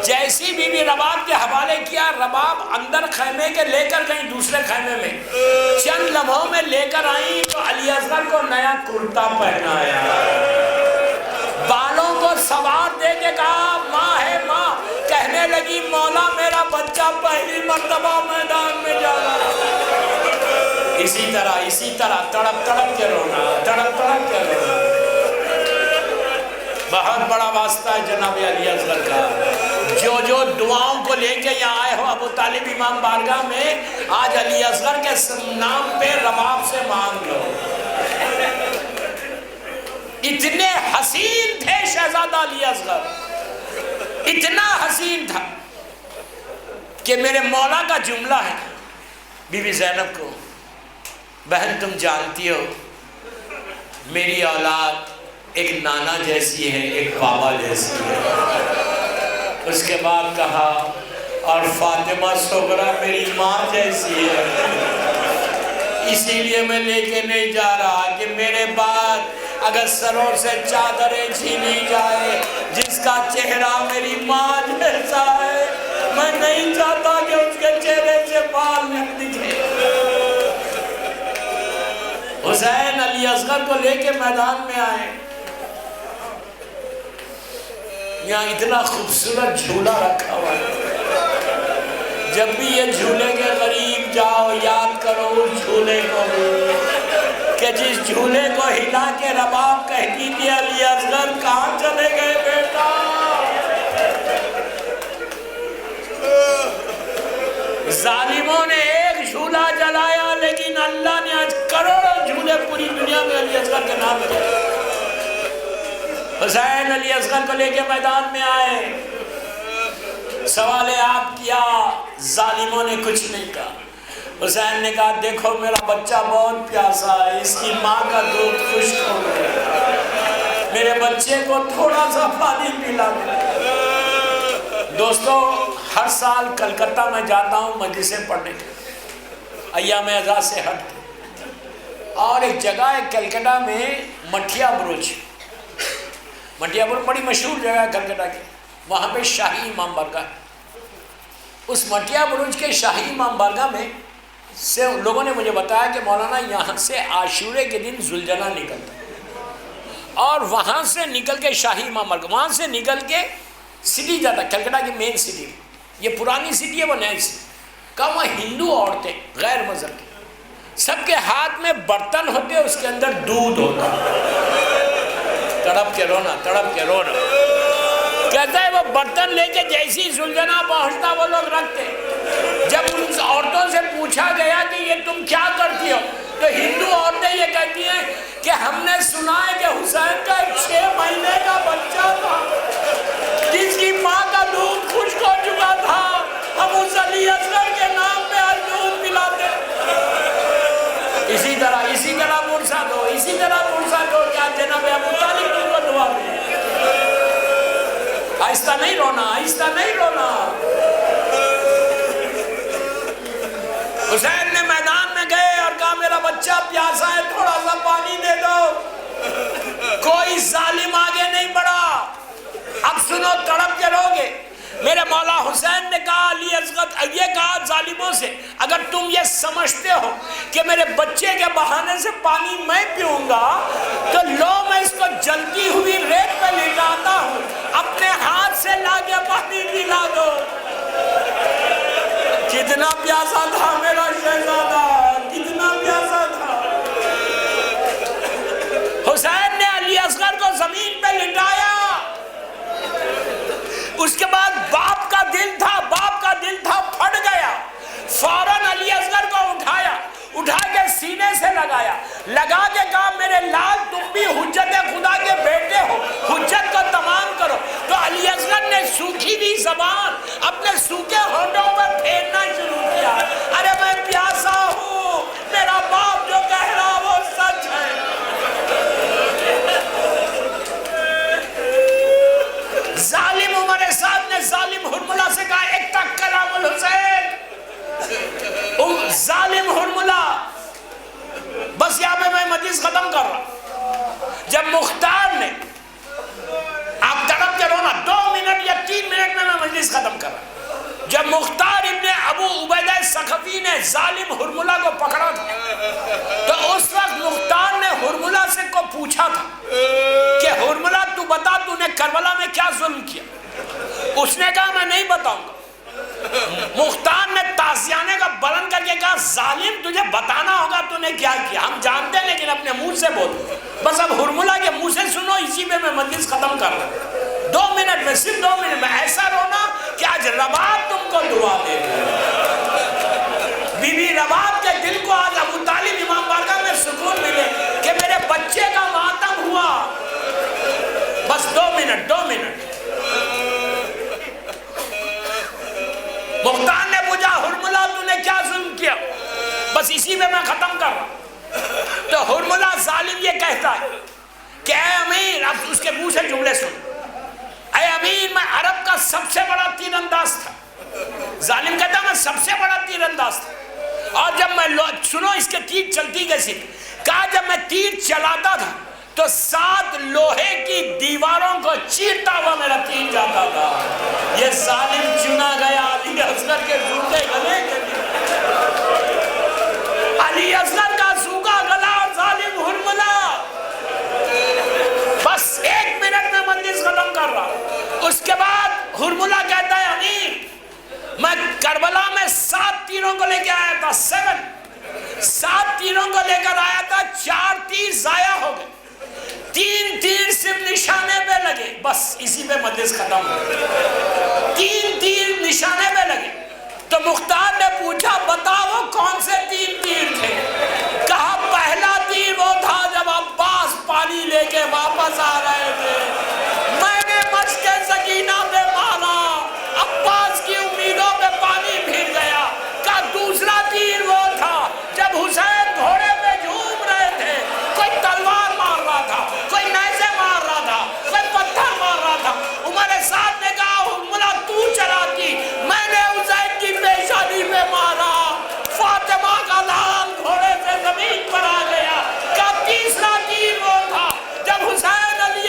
جیسی بی بی رباب کے حوالے کیا، رباب اندر خیمے کے لے کر گئی دوسرے خیمے میں. چند لمحوں میں لے کر آئیں تو علی اصغر کو نیا کرتا پہنایا، بالوں کو سوار دے کے کہا ماں ہے ماں. کہنے لگی مولا میرا بچہ پہلی مرتبہ میدان میں جا رہا ہے. اسی طرح تڑپ تڑپ کے رونا، تڑپ تڑپ کے رونا. بہت بڑا واسطہ ہے جناب علی اصغر کا. جو دعاؤں کو لے کے یہاں آئے ہو ابو طالب امام بارگاہ میں، آج علی اصغر کے نام پہ رباب سے مانگ لو. اتنے حسین تھے شہزادہ علی اصغر، اتنا حسین تھا کہ میرے مولا کا جملہ ہے بی بی زینب کو، بہن تم جانتی ہو میری اولاد ایک نانا جیسی ہے، ایک بابا جیسی ہے. اس کے بعد کہا اور فاطمہ صغریٰ میری ماں جیسی ہے. اسی لیے میں لے کے نہیں جا رہا کہ میرے بعد اگر سروں سے چادریں چھینی جائے، جس کا چہرہ میری ماں جیسا ہے، میں نہیں چاہتا کہ اس کے چہرے سے بال نہ دکھے. حسین علی اصغر کو لے کے میدان میں آئے. یہاں اتنا خوبصورت جھولا رکھا ہوا ہے، جب بھی یہ جھولے کے قریب جاؤ یاد کرو اس جھولے کو کہ جس جھولے کو ہلا کے رباب کہتی تھی علی اصغر کہاں چلے گئے بیٹا. ظالموں نے ایک جھولا جلایا لیکن اللہ نے آج کروڑوں جھولے پوری دنیا میں علی اصغر کے نام پہ. حسین علی اصغر کو لے کے میدان میں آئے، سوال آپ کیا، ظالموں نے کچھ نہیں کہا. حسین نے کہا دیکھو میرا بچہ بہت پیاسا ہے، اس کی ماں کا دودھ خشک ہو گیا، میرے بچے کو تھوڑا سا پانی پلا دے. دوستو ہر سال کلکتہ میں جاتا ہوں مجلسیں پڑھنے کے، ایام اعزاز سے ہٹ کے. اور ایک جگہ ہے کلکتہ میں مٹھیا برج، مٹھیا برج بڑی مشہور جگہ ہے کلکتہ کی. وہاں پہ شاہی امام بارگاہ ہے. اس مٹھیا برج کے شاہی امام بارگاہ میں سے لوگوں نے مجھے بتایا کہ مولانا یہاں سے عاشورے کے دن ذوالجناح نکلتا ہے اور وہاں سے نکل کے شاہی امام بارگاہ، وہاں سے نکل کے سٹی جاتا ہے، کلکتہ کی مین سٹی. یہ پرانی سٹی ہے، وہ نئی سٹی. کہا وہاں ہندو عورتیں غیر مذہب کی، سب کے ہاتھ میں برتن ہوتے، اس کے اندر دودھ ہوتا. تڑپ کے رونا، تڑپ کے رونا۔ کہتا ہے وہ برتن لے کے جیسی زلجنا پہنچتا وہ لوگ رکھتے۔ جب ان عورتوں سے پوچھا گیا کہ یہ تم کیا کرتی ہو، تو ہندو عورتیں یہ کہتی ہیں کہ ہم نے سنا ہے کہ حسین کا ایک 6 مہینے کا بچہ تھا جس کی ماں کا دودھ خشک ہو چکا تھا، ہم اس علی اصغر کے نام پہ آج دودھ پلاتے۔ اسی طرح مرشد ہو، اسی طرح مرشد ہو، کیا جناب ابو طالب تم کو دعا دے۔ آہستہ نہیں رونا، آہستہ نہیں رونا۔ حسین نے میدان میں گئے اور کہا میرا بچہ پیاسا ہے، تھوڑا سا پانی دے دو۔ کوئی ظالم آگے نہیں بڑھا۔ اب سنو، تڑپ کے روگے۔ میرے مولا حسین نے کہا علی اصغر، یہ کہا ظالموں سے اگر تم یہ سمجھتے ہو کہ میرے بچے کے بہانے سے پانی میں پیوں گا تو لو میں اس کو جلتی ہوئی ریت پہ لٹاتا ہوں، اپنے ہاتھ سے لا کے پانی پلا دو۔ کتنا پیاسا تھا میرا شہزادہ، کتنا پیاسا تھا۔ حسین نے علی اصغر کو زمین پہ لٹایا۔ اس کے بعد باپ کا دل تھا پھٹ گیا۔ فوراً علی اصغر کو اٹھا کے سینے سے لگا کے کہا میرے لال تم بھی حجت خدا کے بیٹے ہو، حجت کو تمام کرو۔ تو علی اصغر نے سوکھی بھی زبان اپنے سوکھے ہونٹوں پر پھیرنا شروع کیا۔ ارے میں پیاسا ہوں، میرا باپ جو کہہ رہا وہ سچ ہے۔ ظالم عمر صاحب نے ظالم حرملہ سے کہا ایک تک کلام الحسین۔ ظالم حرملہ، بس یہاں پہ میں مجلس ختم کر رہا۔ جب مختار نے، آپ تڑپ کے رونا، 2 منٹ یا 3 منٹ میں مجلس ختم کر رہا۔ جب مختار ابن ابو عبیدہ ثقفی نے ظالم حرملہ کو پکڑا تھا تو اس وقت مختار نے حرملہ سے کو پوچھا تھا کہ حرملہ تو بتا تو نے کربلا میں کیا ظلم کیا۔ اس نے کہا میں نہیں بتاؤں گا۔ مختار نے تازیانے کا بلند کر کے کہا ظالم تجھے بتانا ہوگا تو نے کیا کیا، ہم جانتے ہیں لیکن اپنے منہ سے بول۔ بس اب حرملہ کے منہ سے سنو، اسی پہ میں مجلس ختم کر رہا ہوں۔ 2 منٹ میں، صرف 2 منٹ میں ایسا رونا کہ آج رباب تم کو دعا دے گی۔ بی بی رباب کے دل کو آج ابو طالب امام بارگاہ میں سکون ملے کہ میرے بچے کا ماتم ہوا۔ بس 2 منٹ۔ مختار نے پوچھا حرملہ تو نے کیا ظلم کیا، بس اسی میں ختم کر رہا۔ تو حرملہ ظالم یہ کہتا ہے کہ اے امیر، اب اس کے منہ سے جملے سن، اے امیر میں عرب کا سب سے بڑا تیر انداز تھا۔ ظالم کہتا میں سب سے بڑا تیر انداز تھا، اور جب میں سنو اس کے تیر چلتی کیسی، کہا جب میں تیر چلاتا تھا تو 7 لوہے کی دیواروں کو چیرتا ہوا میرا تیر جاتا تھا۔ یہ ظالم چنا گیا علی اصغر کے جھوٹے گلے کے لیے۔ علی اصغر کا سوکھا گلا اور ظالم حرملہ۔ بس 1 منٹ میں مجلس ختم کر رہا۔ اس کے بعد حرملہ کہتا ہے امیر میں کربلا میں 7 تیروں کو لے کے آیا تھا، 7 تیروں کو لے کر آیا تھا، 4 تیر ضائع ہو گئے، 3 تیر صرف نشانے پہ لگے۔ بس اسی پہ مجلس ختم ہو۔ 3 تیر نشانے پہ لگے تو مختار نے پوچھا بتاؤ کون سے 3 تیر تھے۔ کہا پہلا تیر وہ تھا جب عباس پانی لے کے واپس آ رہے تھے، میں نے مشق سکینہ پہ مارا، عباس کی امیدوں پہ پانی پھر گیا۔ کہا دوسرا تیر وہ تھا جب حسین گھوڑے پہ جھوم رہے تھے، کوئی تلوار مار رہا تھا، کوئی نیزے مار رہا تھا، کوئی پتھر مار رہا تھا۔ عمر صاحب نے کہا حرملہ تو چلاتی، میں نے حسین کی پیشانی پہ مارا، فاطمہ کا لال گھوڑے سے زمین پر آ گیا۔ کہا تیسرا تیر وہ تھا جب حسین علی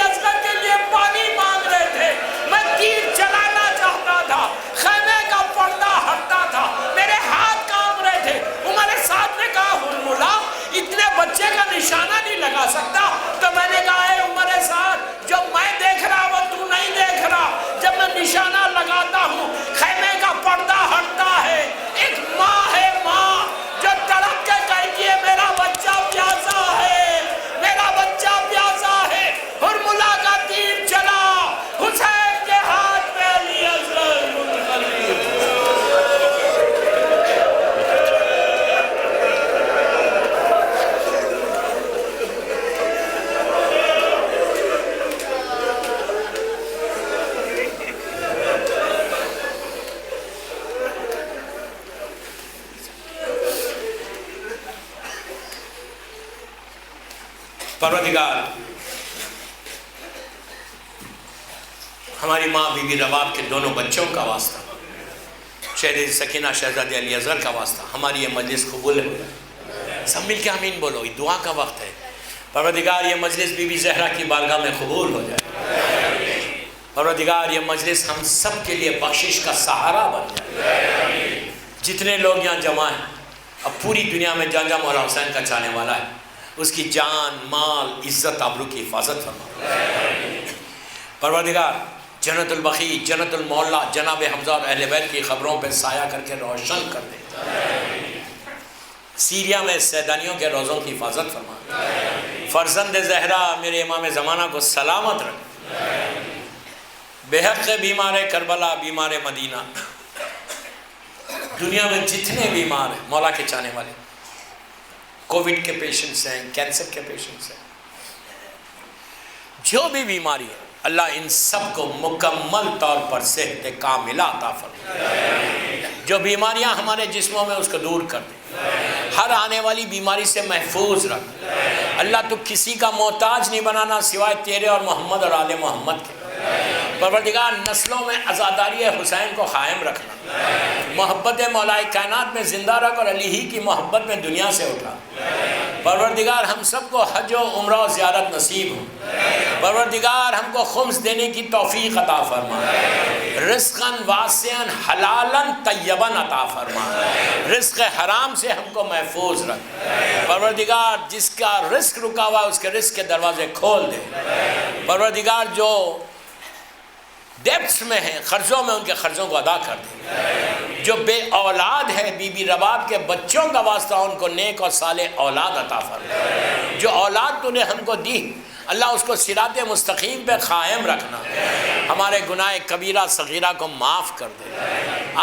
پروردگار ہماری ماں بی بی رباب کے دونوں بچوں کا واسطہ، شہزادی سکینہ شہزادی علی اصغر کا واسطہ ہماری یہ مجلس قبول ہو جائے. سب مل کے آمین بولو، یہ دعا کا وقت ہے. پروردگار یہ مجلس بی بی زہرا کی بارگاہ میں قبول ہو جائے. پروردگار یہ مجلس ہم سب کے لیے بخشش کا سہارا بن جائے. جتنے لوگ یہاں جمع ہیں، اب پوری دنیا میں جہاں جہاں مولا حسین کا چاہنے والا ہے، اس کی جان، مال، عزت، آبرو کی حفاظت فرما. پروردگار جنت البقیع، جنت المعلا، جناب حمزہ اور اہل بیت کی خبروں پہ سایہ کر کے روشن کر دے. سیریا میں سیدانیوں کے روزوں کی حفاظت فرما. فرزند زہرا میرے امام زمانہ کو سلامت رکھ. بے حق بیمار کربلا، بیمار مدینہ، دنیا میں جتنے بیمار ہیں مولا کے چاہنے والے، کووڈ کے پیشنٹس ہیں، کینسر کے پیشنٹس ہیں، جو بھی بیماری ہے اللہ ان سب کو مکمل طور پر صحت کاملہ عطا فرمائے. جو بیماریاں ہمارے جسموں میں اس کو دور کر دے. ہر آنے والی بیماری سے محفوظ رکھ. اللہ تو کسی کا محتاج نہیں بنانا سوائے تیرے اور محمد اور آل محمد کے. پروردگار نسلوں میں عزاداری حسین کو قائم رکھنا. محبت مولا کائنات میں زندہ رکھ اور علی ہی کی محبت میں دنیا سے اٹھا. پروردگار ہم سب کو حج و عمرہ و زیارت نصیب ہو. پروردگار ہم کو خمس دینے کی توفیق عطا فرما. رزقاً واسعاً حلالاً طیباً عطا فرما. رزق حرام سے ہم کو محفوظ رکھ. پروردگار جس کا رزق رکا ہوا اس کے رزق کے دروازے کھول دے. پروردگار جو ڈیپٹس میں ہیں، قرضوں میں، ان کے قرضوں کو ادا کر دے. جو بے اولاد ہے بی بی رباب کے بچوں کا واسطہ ان کو نیک اور صالح اولاد عطا فرما. جو اولاد تو نے ہم کو دی اللہ اس کو صراط مستقیم پہ قائم رکھنا. ہمارے گناہ کبیرہ صغیرہ کو معاف کر دے.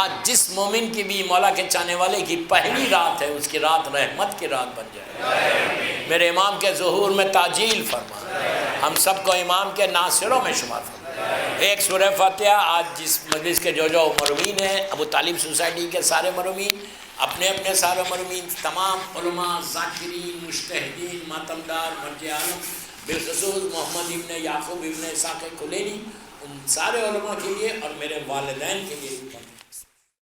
آج جس مومن کی بھی مولا کے چاہنے والے کی پہلی رات ہے اس کی رات رحمت کی رات بن جائے. میرے امام کے ظہور میں تعجیل فرما. ہم سب کو امام کے ناصروں میں شمار فرما. ایک سورہ فاتحہ آج جس مجلس کے جو مرمین ہیں، ابو طالب سوسائٹی کے سارے مرمین، اپنے اپنے سارے مرمین، تمام علماء، ذاکرین، مجتہدین، ماتمدار، مرجع عالم، بالخصوص محمد ابن یعقوب ابن اسحاق کلینی، ان سارے علماء کے لیے اور میرے والدین کے لیے